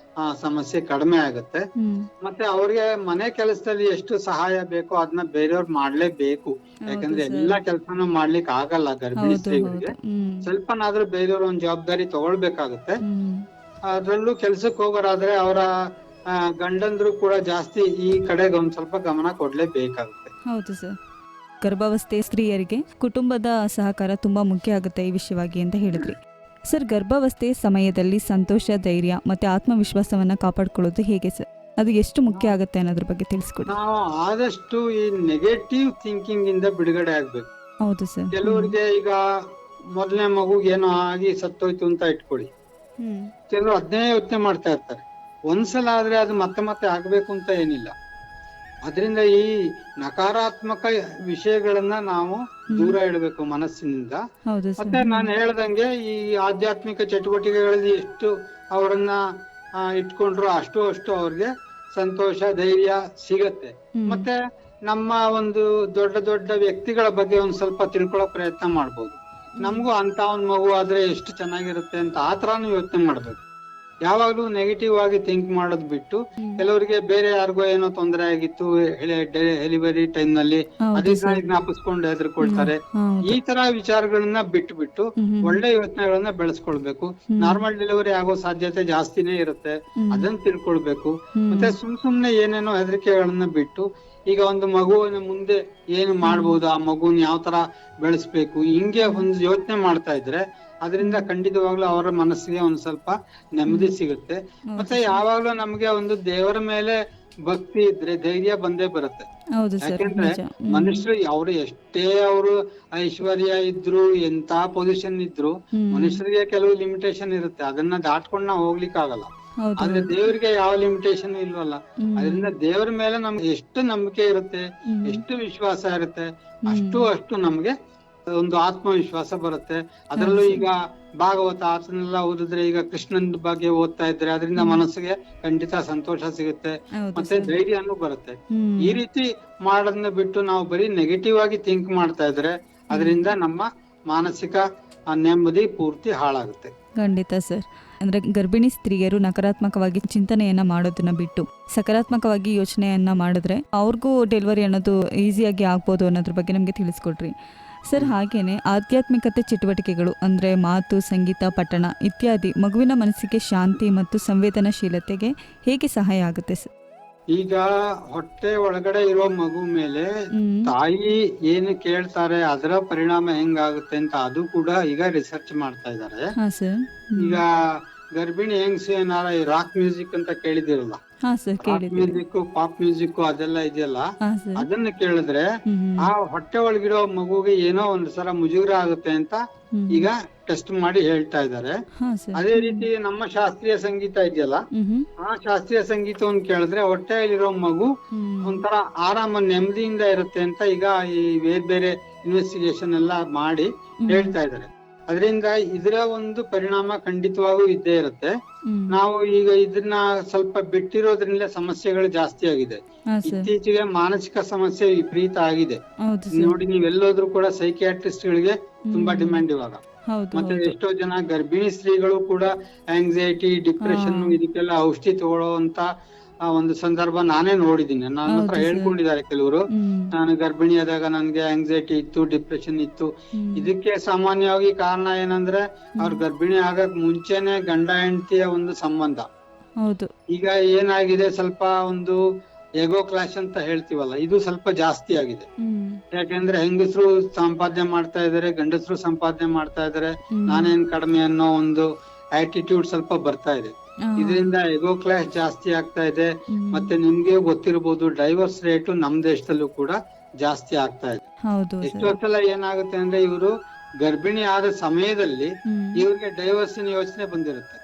ಸಮಸ್ಯೆ ಕಡಿಮೆ ಆಗುತ್ತೆ. ಮತ್ತೆ ಅವ್ರಿಗೆ ಮನೆ ಕೆಲಸದಲ್ಲಿ ಎಷ್ಟು ಸಹಾಯ ಬೇಕೋ ಅದನ್ನ ಬೇರೆಯವ್ರು ಮಾಡ್ಲೇಬೇಕು. ಯಾಕಂದ್ರೆ ಎಲ್ಲಾ ಕೆಲ್ಸನೂ ಮಾಡ್ಲಿಕ್ಕೆ ಆಗಲ್ಲ ಗರ್ಭಿಣಿ ಸ್ತ್ರೀಗಳಿಗೆ. ಸ್ವಲ್ಪನಾದ್ರೂ ಬೇರೆಯವ್ರ ಒಂದ್ ಜವಾಬ್ದಾರಿ ತಗೊಳ್ಬೇಕಾಗುತ್ತೆ. ಅದ್ರಲ್ಲೂ ಕೆಲ್ಸಕ್ಕೆ ಹೋಗೋರಾದ್ರೆ ಅವರ ಗಂಡಂದ್ರು ಕೂಡ ಜಾಸ್ತಿ ಈ ಕಡೆಗೆ ಒಂದ್ ಸ್ವಲ್ಪ ಗಮನ ಕೊಡ್ಲೇಬೇಕಾಗುತ್ತೆ. ಹೌದು ಸರ್. ಗರ್ಭಾವಸ್ಥೆ ಸ್ತ್ರೀಯರಿಗೆ ಕುಟುಂಬದ ಸಹಕಾರ ತುಂಬ ಮುಖ್ಯ ಆಗುತ್ತೆ ಈ ವಿಷಯವಾಗಿ ಅಂತ ಹೇಳಿದ್ರಿ. ಸರ್, ಗರ್ಭಾವಸ್ಥೆ ಸಮಯದಲ್ಲಿ ಸಂತೋಷ, ಧೈರ್ಯ ಮತ್ತು ಆತ್ಮವಿಶ್ವಾಸವನ್ನು ಕಾಪಾಡ್ಕೊಳ್ಳೋದು ಹೇಗೆ ಸರ್? ಅದು ಎಷ್ಟು ಮುಖ್ಯ ಆಗುತ್ತೆ ಅನ್ನೋದ್ರ ಬಗ್ಗೆ ತಿಳಿಸ್ಕೊಡಿ. ನಾವು ಆದಷ್ಟು ಈ ನೆಗೆಟಿವ್ ಥಿಂಕಿಂಗ್ ಇಂದ ಬಿಡುಗಡೆ ಆಗ್ಬೇಕು. ಹೌದು ಸರ್. ಕೆಲವರಿಗೆ ಈಗ ಮೊದಲನೇ ಮಗುಗೆ ಏನೋ ಆಗಿ ಸತ್ತೋಯ್ತು ಅಂತ ಇಟ್ಕೊಳ್ಳಿ, ಕೆಲವರು ಅದನ್ನೇ ಯೋಚನೆ ಮಾಡ್ತಾ ಇರ್ತಾರೆ. ಒಂದ್ಸಲ ಆದ್ರೆ ಅದು ಮತ್ತೆ ಮತ್ತೆ ಆಗ್ಬೇಕು ಅಂತ ಏನಿಲ್ಲ. ಅದರಿಂದ ಈ ನಕಾರಾತ್ಮಕ ವಿಷಯಗಳನ್ನ ನಾವು ದೂರ ಇಡಬೇಕು ಮನಸ್ಸಿನಿಂದ. ಮತ್ತೆ ನಾನು ಹೇಳ್ದಂಗೆ ಈ ಆಧ್ಯಾತ್ಮಿಕ ಚಟುವಟಿಕೆಗಳಲ್ಲಿ ಎಷ್ಟು ಅವರನ್ನ ಇಟ್ಕೊಂಡ್ರು ಅಷ್ಟು ಅವ್ರಿಗೆ ಸಂತೋಷ, ಧೈರ್ಯ ಸಿಗತ್ತೆ. ಮತ್ತೆ ನಮ್ಮ ಒಂದು ದೊಡ್ಡ ದೊಡ್ಡ ವ್ಯಕ್ತಿಗಳ ಬಗ್ಗೆ ಒಂದ್ ಸ್ವಲ್ಪ ತಿಳ್ಕೊಳ್ಳೋ ಪ್ರಯತ್ನ ಮಾಡ್ಬೋದು. ನಮಗೂ ಅಂತ ಒಂದ್ ಮಗು ಆದ್ರೆ ಎಷ್ಟು ಚೆನ್ನಾಗಿರುತ್ತೆ ಅಂತ ಆ ತರಾನು ಯೋಚನೆ ಮಾಡ್ಬೇಕು. ಯಾವಾಗ್ಲೂ ನೆಗೆಟಿವ್ ಆಗಿ ಥಿಂಕ್ ಮಾಡೋದ್ ಬಿಟ್ಟು, ಕೆಲವರಿಗೆ ಬೇರೆ ಯಾರಿಗೋ ಏನೋ ತೊಂದರೆ ಆಗಿತ್ತು ಡೆಲಿವರಿ ಟೈಮ್ ನಲ್ಲಿ, ಅದನ್ನ ಜ್ಞಾಪಿಸ್ಕೊಂಡು ಹೆದರ್ಕೊಳ್ತಾರೆ. ಈ ತರ ವಿಚಾರಗಳನ್ನ ಬಿಟ್ಟು ಒಳ್ಳೆ ಯೋಚನೆಗಳನ್ನ ಬೆಳೆಸ್ಕೊಳ್ಬೇಕು. ನಾರ್ಮಲ್ ಡೆಲಿವರಿ ಆಗೋ ಸಾಧ್ಯತೆ ಜಾಸ್ತಿನೇ ಇರುತ್ತೆ, ಅದನ್ನ ತಿಳ್ಕೊಳ್ಬೇಕು. ಮತ್ತೆ ಸುಮ್ನೆ ಏನೇನೋ ಹೆದರಿಕೆಗಳನ್ನ ಬಿಟ್ಟು, ಈಗ ಒಂದು ಮಗುವಿನ ಮುಂದೆ ಏನು ಮಾಡ್ಬೋದು, ಆ ಮಗುನ ಯಾವ ತರ ಬೆಳೆಸ್ಬೇಕು, ಹಿಂಗೆ ಒಂದು ಯೋಚನೆ ಮಾಡ್ತಾ ಇದ್ರೆ ಅದರಿಂದ ಖಂಡಿತವಾಗ್ಲೂ ಅವರ ಮನಸ್ಸಿಗೆ ಒಂದ್ ಸ್ವಲ್ಪ ನೆಮ್ಮದಿ ಸಿಗುತ್ತೆ. ಮತ್ತೆ ಯಾವಾಗ್ಲೂ ನಮ್ಗೆ ಒಂದು ದೇವರ ಮೇಲೆ ಭಕ್ತಿ ಇದ್ರೆ ಧೈರ್ಯ ಬಂದೇ ಬರುತ್ತೆ. ಯಾಕೆಂದ್ರೆ ಮನುಷ್ಯರು ಅವ್ರು ಎಷ್ಟೇ ಅವರು ಐಶ್ವರ್ಯ ಇದ್ರು, ಎಂತ ಪೊಸಿಷನ್ ಇದ್ರು, ಮನುಷ್ಯರಿಗೆ ಕೆಲವು ಲಿಮಿಟೇಷನ್ ಇರುತ್ತೆ. ಅದನ್ನ ದಾಟ್ಕೊಂಡ್ ನಾವು ಹೋಗ್ಲಿಕ್ಕೆ ಆಗಲ್ಲ. ಆದ್ರೆ ದೇವರಿಗೆ ಯಾವ ಲಿಮಿಟೇಷನ್ ಇಲ್ವಲ್ಲ. ಅದರಿಂದ ದೇವರ ಮೇಲೆ ನಮ್ಗೆ ಎಷ್ಟು ನಂಬಿಕೆ ಇರುತ್ತೆ, ಎಷ್ಟು ವಿಶ್ವಾಸ ಇರುತ್ತೆ, ಅಷ್ಟು ನಮ್ಗೆ ಒಂದು ಆತ್ಮವಿಶ್ವಾಸ ಬರುತ್ತೆ. ಅದರಲ್ಲೂ ಈಗ ಭಾಗವತ ಅದನ್ನೆಲ್ಲ ಓದಿದ್ರೆ, ಈಗ ಕೃಷ್ಣನ್ ಬಗ್ಗೆ ಓದ್ತಾ ಇದ್ರೆ ಅದರಿಂದ ಮನಸ್ಸಿಗೆ ಖಂಡಿತ ಸಂತೋಷ ಸಿಗುತ್ತೆ, ಮತ್ತೆ ಧೈರ್ಯನೂ ಬರುತ್ತೆ. ಈ ರೀತಿ ಮಾಡೋದನ್ನ ಬಿಟ್ಟು ನಾವು ಬರೀ ನೆಗೆಟಿವ್ ಆಗಿ ಥಿಂಕ್ ಮಾಡ್ತಾ ಇದ್ರೆ ಅದರಿಂದ ನಮ್ಮ ಮಾನಸಿಕ ನೆಮ್ಮದಿ ಪೂರ್ತಿ ಹಾಳಾಗುತ್ತೆ. ಖಂಡಿತ ಸರ್. ಅಂದರೆ ಗರ್ಭಿಣಿ ಸ್ತ್ರೀಯರು ನಕಾರಾತ್ಮಕವಾಗಿ ಚಿಂತನೆಯನ್ನ ಮಾಡೋದನ್ನ ಬಿಟ್ಟು ಸಕಾರಾತ್ಮಕವಾಗಿ ಯೋಚನೆಯನ್ನ ಮಾಡಿದ್ರೆ ಅವ್ರಿಗೂ ಡೆಲಿವರಿ ಅನ್ನೋದು ಈಸಿಯಾಗಿ ಆಗ್ಬೋದು ಅನ್ನೋದ್ರ ಬಗ್ಗೆ ನಮಗೆ ತಿಳಿಸ್ಕೊಡ್ರಿ ಸರ್. ಹಾಗೇನೆ ಆಧ್ಯಾತ್ಮಿಕತೆ ಚಟುವಟಿಕೆಗಳು ಅಂದರೆ ಮಾತು, ಸಂಗೀತ, ಪಠಣ ಇತ್ಯಾದಿ ಮಗುವಿನ ಮನಸ್ಸಿಗೆ ಶಾಂತಿ ಮತ್ತು ಸಂವೇದನಾಶೀಲತೆಗೆ ಹೇಗೆ ಸಹಾಯ ಆಗುತ್ತೆ ಸರ್? ಈಗ ಹೊಟ್ಟೆ ಒಳಗಡೆ ಇರೋ ಮಗು ಮೇಲೆ ತಾಯಿ ಏನು ಕೇಳ್ತಾರೆ ಅದರ ಪರಿಣಾಮ ಹೆಂಗಾಗುತ್ತೆ ಅಂತ ಅದು ಕೂಡ ಈಗ ರಿಸರ್ಚ್ ಮಾಡ್ತಾ ಇದ್ದಾರೆ. ಈಗ ಗರ್ಭಿಣಿ ಹೆಂಗ್ಸ್ ಏನಾರ ರಾಕ್ ಮ್ಯೂಸಿಕ್ ಅಂತ ಕೇಳಿದಿರಲ್ಲ, ಮ್ಯೂಸಿಕ್, ಪಾಪ್ ಮ್ಯೂಸಿಕ್ ಅದೆಲ್ಲ ಇದೆಯಲ್ಲ, ಅದನ್ನ ಕೇಳಿದ್ರೆ ಆ ಹೊಟ್ಟೆ ಒಳಗಿರೋ ಮಗುಗೆ ಏನೋ ಒಂದ್ ಸಲ ಮುಜುಗರ ಆಗುತ್ತೆ ಅಂತ ಈಗ ಟೆಸ್ಟ್ ಮಾಡಿ ಹೇಳ್ತಾ ಇದ್ದಾರೆ. ಅದೇ ರೀತಿ ನಮ್ಮ ಶಾಸ್ತ್ರೀಯ ಸಂಗೀತ ಇದೆಯಲ್ಲ, ಆ ಶಾಸ್ತ್ರೀಯ ಸಂಗೀತವನ್ನು ಕೇಳಿದ್ರೆ ಹೊಟ್ಟೆಯಲ್ಲಿರೋ ಮಗು ಒಂಥರ ಆರಾಮ ನೆಮ್ಮದಿಯಿಂದ ಇರುತ್ತೆ ಅಂತ ಈಗ ಈ ಬೇರೆ ಬೇರೆ ಇನ್ವೆಸ್ಟಿಗೇಷನ್ ಎಲ್ಲ ಮಾಡಿ ಹೇಳ್ತಾ ಇದ್ದಾರೆ. ಅದರಿಂದ ಇದರ ಒಂದು ಪರಿಣಾಮ ಖಂಡಿತವಾಗೂ ಇದ್ದೇ ಇರುತ್ತೆ. ನಾವು ಈಗ ಇದನ್ನ ಸ್ವಲ್ಪ ಬಿಟ್ಟಿರೋದ್ರಿಂದ ಸಮಸ್ಯೆಗಳು ಜಾಸ್ತಿ ಆಗಿದೆ. ಇತ್ತೀಚೆಗೆ ಮಾನಸಿಕ ಸಮಸ್ಯೆ ವಿಪರೀತ ಆಗಿದೆ ನೋಡಿ. ನೀವೆಲ್ಲೋದ್ರೂ ಕೂಡ ಸೈಕಿಯಾಟ್ರಿಸ್ಟ್ ಗಳಿಗೆ ತುಂಬಾ ಡಿಮ್ಯಾಂಡ್ ಇವಾಗ. ಮತ್ತೆ ಎಷ್ಟೋ ಜನ ಗರ್ಭಿಣಿ ಸ್ತ್ರೀಗಳು ಕೂಡ ಆಂಗ್ಸೈಟಿ, ಡಿಪ್ರೆಷನ್ ಇದಕ್ಕೆಲ್ಲ ಔಷಧಿ ತಗೊಳ್ಳೋ ಅಂತ ಒಂದು ಸಂದರ್ಭ ನಾನೇ ನೋಡಿದ್ದೀನಿ. ನನ್ನ ಹತ್ರ ಹೇಳ್ಕೊಂಡಿದ್ದಾರೆ ಕೆಲವರು, ನಾನು ಗರ್ಭಿಣಿ ಆದಾಗ ನನ್ಗೆ ಆಂಗ್ಸೈಟಿ ಇತ್ತು, ಡಿಪ್ರೆಷನ್ ಇತ್ತು. ಇದಕ್ಕೆ ಸಾಮಾನ್ಯವಾಗಿ ಕಾರಣ ಏನಂದ್ರೆ ಅವ್ರ ಗರ್ಭಿಣಿ ಆಗಕ್ ಮುಂಚೆನೆ ಗಂಡ ಹೆಂಡತಿಯ ಒಂದು ಸಂಬಂಧ. ಈಗ ಏನಾಗಿದೆ, ಸ್ವಲ್ಪ ಒಂದು ಎಗೋ ಕ್ಲಾಶ್ ಅಂತ ಹೇಳ್ತೀವಲ್ಲ, ಇದು ಸ್ವಲ್ಪ ಜಾಸ್ತಿ ಆಗಿದೆ. ಯಾಕೆಂದ್ರೆ ಹೆಂಗಸರು ಸಂಪಾದನೆ ಮಾಡ್ತಾ ಇದಾರೆ, ಗಂಡಸರು ಸಂಪಾದನೆ ಮಾಡ್ತಾ ಇದಾರೆ, ನಾನೇನ್ ಕಡಿಮೆ ಅನ್ನೋ ಒಂದು ಆಟಿಟ್ಯೂಡ್ ಸ್ವಲ್ಪ ಬರ್ತಾ ಇದೆ. ಇದರಿಂದ ಎಗೋ ಕ್ಲಾಶ್ ಜಾಸ್ತಿ ಆಗ್ತಾ ಇದೆ. ಮತ್ತೆ ನಿಮ್ಗೆ ಗೊತ್ತಿರಬಹುದು, ಡೈವರ್ಸ್ ರೇಟ್ ನಮ್ ದೇಶದಲ್ಲೂ ಕೂಡ ಜಾಸ್ತಿ ಆಗ್ತಾ ಇದೆ. ಎಷ್ಟೋ ಸಲ ಏನಾಗುತ್ತೆ ಅಂದ್ರೆ ಇವರು ಗರ್ಭಿಣಿ ಆದ ಸಮಯದಲ್ಲಿ ಇವ್ರಿಗೆ ಡೈವರ್ಸಿನ ಯೋಚನೆ ಬಂದಿರುತ್ತೆ.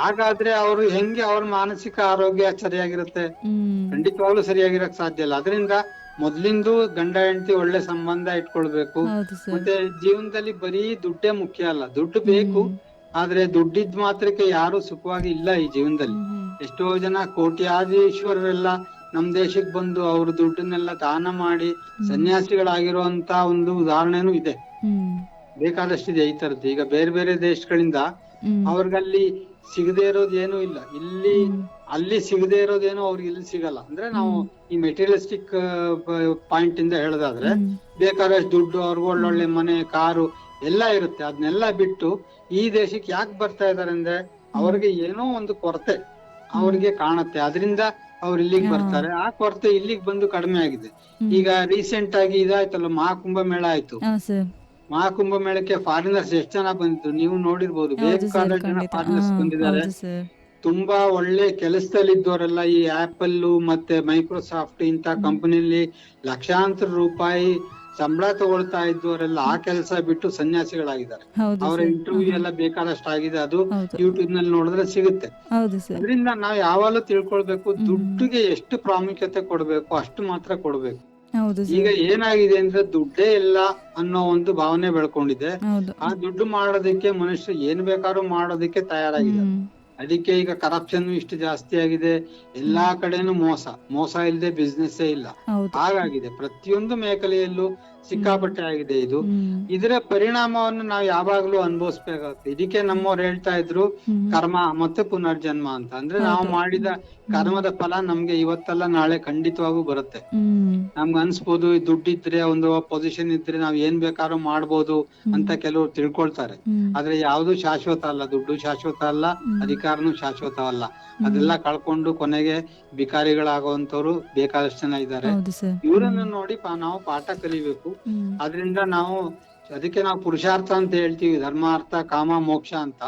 ಹಾಗಾದ್ರೆ ಅವರು ಹೆಂಗೆ ಅವ್ರ ಮಾನಸಿಕ ಆರೋಗ್ಯ ಸರಿಯಾಗಿರುತ್ತೆ? ಖಂಡಿತವಾಗ್ಲೂ ಸರಿಯಾಗಿರಕ್ ಸಾಧ್ಯ ಇಲ್ಲ. ಅದರಿಂದ ಮೊದ್ಲಿಂದು ಗಂಡ ಹೆಂಡತಿ ಒಳ್ಳೆ ಸಂಬಂಧ ಇಟ್ಕೊಳ್ಬೇಕು. ಮತ್ತೆ ಜೀವನದಲ್ಲಿ ಬರೀ ದುಡ್ಡೇ ಮುಖ್ಯ ಅಲ್ಲ, ದುಡ್ಡು ಬೇಕು, ಆದ್ರೆ ದುಡ್ಡಿದ್ ಮಾತ್ರಕ್ಕೆ ಯಾರು ಸುಖವಾಗಿ ಇಲ್ಲ ಈ ಜೀವನದಲ್ಲಿ. ಎಷ್ಟೋ ಜನ ಕೋಟ್ಯಾಧೀಶ್ವರರೆಲ್ಲ ನಮ್ ದೇಶಕ್ಕೆ ಬಂದು ಅವ್ರ ದುಡ್ಡನ್ನೆಲ್ಲ ದಾನ ಮಾಡಿ ಸನ್ಯಾಸಿಗಳಾಗಿರುವಂತ ಒಂದು ಉದಾಹರಣೆನೂ ಇದೆ, ಬೇಕಾದಷ್ಟಿದೆ ಈ ತರದ್ದು. ಈಗ ಬೇರೆ ಬೇರೆ ದೇಶಗಳಿಂದ ಅವ್ರಿಗಲ್ಲಿ ಸಿಗದೆ ಇರೋದು ಏನೂ ಇಲ್ಲ, ಅಲ್ಲಿ ಸಿಗದೆ ಇರೋದೇನೋ ಅವ್ರಿಗೆ ಇಲ್ಲಿ ಸಿಗಲ್ಲ. ಅಂದ್ರೆ ನಾವು ಈ ಮೆಟೀರಿಯಲಿಸ್ಟಿಕ್ ಪಾಯಿಂಟ್ ಇಂದ ಹೇಳೋದಾದ್ರೆ ಬೇಕಾದಷ್ಟು ದುಡ್ಡು, ಅವ್ರಿಗೆ ಒಳ್ಳೊಳ್ಳೆ ಮನೆ, ಕಾರು ಎಲ್ಲ ಇರುತ್ತೆ. ಅದನ್ನೆಲ್ಲ ಬಿಟ್ಟು ಈ ದೇಶಕ್ಕೆ ಯಾಕೆ ಬರ್ತಾ ಇದಾರೆ ಅಂದ್ರೆ ಅವ್ರಿಗೆ ಏನೋ ಒಂದು ಕೊರತೆ ಅವ್ರಿಗೆ ಕಾಣುತ್ತೆ. ಅದರಿಂದ ಅವ್ರು ಇಲ್ಲಿಗೆ ಹಾ. ಬರ್ತಾರೆ. ಆ ಕೊರತೆ ಇಲ್ಲಿಗೆ ಬಂದು ಕಡಿಮೆ ಆಗಿದೆ. ಈಗ ರೀಸೆಂಟ್ ಆಗಿ ಇದಾಯ್ತಲ್ಲ, ಮಹಾಕುಂಭ ಮೇಳ ಆಯ್ತು. ಹಾ ಸರ್. ಮಹಾಕುಂಭ ಮೇಳಕ್ಕೆ ಫಾರಿನರ್ಸ್ ಎಷ್ಟು ಜನ ಬಂದಿದ್ರು ನೀವು ನೋಡಿರ್ಬೋದು. ಹೌದು ಸರ್, ಬೇಕಾದ ಜನ ಖಂಡಿತ. ಫಾರಿನರ್ಸ್ ಬಂದಿದ್ದಾರೆ. ಹೌದು ಸರ್. ತುಂಬಾ ಒಳ್ಳೆ ಕೆಲಸದಲ್ಲಿ ಇದ್ದವರೆಲ್ಲ ಈ ಆಪಲ್ ಮತ್ತೆ ಮೈಕ್ರೋಸಾಫ್ಟ್ ಇಂತ ಕಂಪನಿಲಿ ಲಕ್ಷಾಂತರ ರೂಪಾಯಿ ಸಂಬಳ ತಗೊಳ್ತಾ ಇದ್ದವರೆಲ್ಲ ಆ ಕೆಲಸ ಬಿಟ್ಟು ಸನ್ಯಾಸಿಗಳಾಗಿದ್ದಾರೆ. ಹೌದು ಅವರ ಸರ್. ಇಂಟರ್ವ್ಯೂ ಎಲ್ಲ ಬೇಕಾದಷ್ಟು ಆಗಿದೆ. ಅದು ಹೌದು. ಯೂಟ್ಯೂಬ್ ನಲ್ಲಿ ನೋಡಿದ್ರೆ ಸಿಗುತ್ತೆ. ಹೌದು ಸರ್. ಅದರಿಂದ ನಾವು ಯಾವಾಗಲೂ ತಿಳ್ಕೊಳ್ಬೇಕು, ದುಡ್ಡಿಗೆ ಎಷ್ಟು ಪ್ರಾಮುಖ್ಯತೆ ಕೊಡ್ಬೇಕು ಅಷ್ಟು ಮಾತ್ರ ಕೊಡ್ಬೇಕು. ಹೌದು ಈಗ ಸರ್. ಏನಾಗಿದೆ ಅಂದ್ರೆ ದುಡ್ಡೇ ಇಲ್ಲ ಅನ್ನೋ ಒಂದು ಭಾವನೆ ಬೆಳ್ಕೊಂಡಿದೆ. ಹೌದು. ಆ ದುಡ್ಡು ಮಾಡೋದಕ್ಕೆ ಮನುಷ್ಯರು ಏನ್ ಬೇಕಾದ್ರೂ ಮಾಡೋದಕ್ಕೆ ತಯಾರಾಗಿದೆ. ಅದಕ್ಕೆ ಈಗ ಕರಪ್ಷನ್ ಇಷ್ಟು ಜಾಸ್ತಿ ಆಗಿದೆ. ಎಲ್ಲಾ ಕಡೆನೂ ಮೋಸ ಇಲ್ಲದೆ ಬಿಸ್ನೆಸ್ ಇಲ್ಲ ಹೌದು. ಹಾಗಾಗಿದೆ. ಪ್ರತಿಯೊಂದು ಮೇಖಲೆಯಲ್ಲೂ ಸಿಕ್ಕಾಪಟ್ಟೆ ಆಗಿದೆ ಇದು. ಹ್ಮ್. ಇದರ ಪರಿಣಾಮವನ್ನು ನಾವು ಯಾವಾಗ್ಲೂ ಅನುಭವಿಸ್ಬೇಕಾಗುತ್ತೆ. ಇದಕ್ಕೆ ನಮ್ಮವ್ರು ಹೇಳ್ತಾ ಇದ್ರು ಕರ್ಮ ಮತ್ತೆ ಪುನರ್ಜನ್ಮ ಅಂತ. ಅಂದ್ರೆ ನಾವು ಮಾಡಿದ ಕರ್ಮದ ಫಲ ನಮ್ಗೆ ಇವತ್ತಲ್ಲ ನಾಳೆ ಖಂಡಿತವಾಗೂ ಬರುತ್ತೆ. ನಮ್ಗೆ ಅನ್ಸ್ಬೋದು ದುಡ್ಡಿದ್ರೆ ಒಂದು ಪೊಸಿಷನ್ ಇದ್ರೆ ನಾವ್ ಏನ್ ಬೇಕಾದ್ರೂ ಮಾಡ್ಬೋದು ಅಂತ ಕೆಲವರು ತಿಳ್ಕೊಳ್ತಾರೆ. ಆದ್ರೆ ಯಾವ್ದು ಶಾಶ್ವತ ಅಲ್ಲ. ದುಡ್ಡು ಶಾಶ್ವತ ಅಲ್ಲ, ಅಧಿಕಾರನು ಶಾಶ್ವತವಲ್ಲ. ಅದೆಲ್ಲ ಕಳ್ಕೊಂಡು ಕೊನೆಗೆ ಭಿಕಾರಿಗಳಾಗುವಂತವ್ರು ಬೇಕಾದಷ್ಟು ಜನ ಇದ್ದಾರೆ. ಇವರನ್ನು ನೋಡಿ ನಾವು ಪಾಠ ಕಲಿಬೇಕು. ಅದರಿಂದ ನಾವು ಅದಕ್ಕೆ ನಾವು ಪುರುಷಾರ್ಥ ಅಂತ ಹೇಳ್ತೀವಿ, ಧರ್ಮ ಅರ್ಥ ಕಾಮ ಮೋಕ್ಷ ಅಂತ.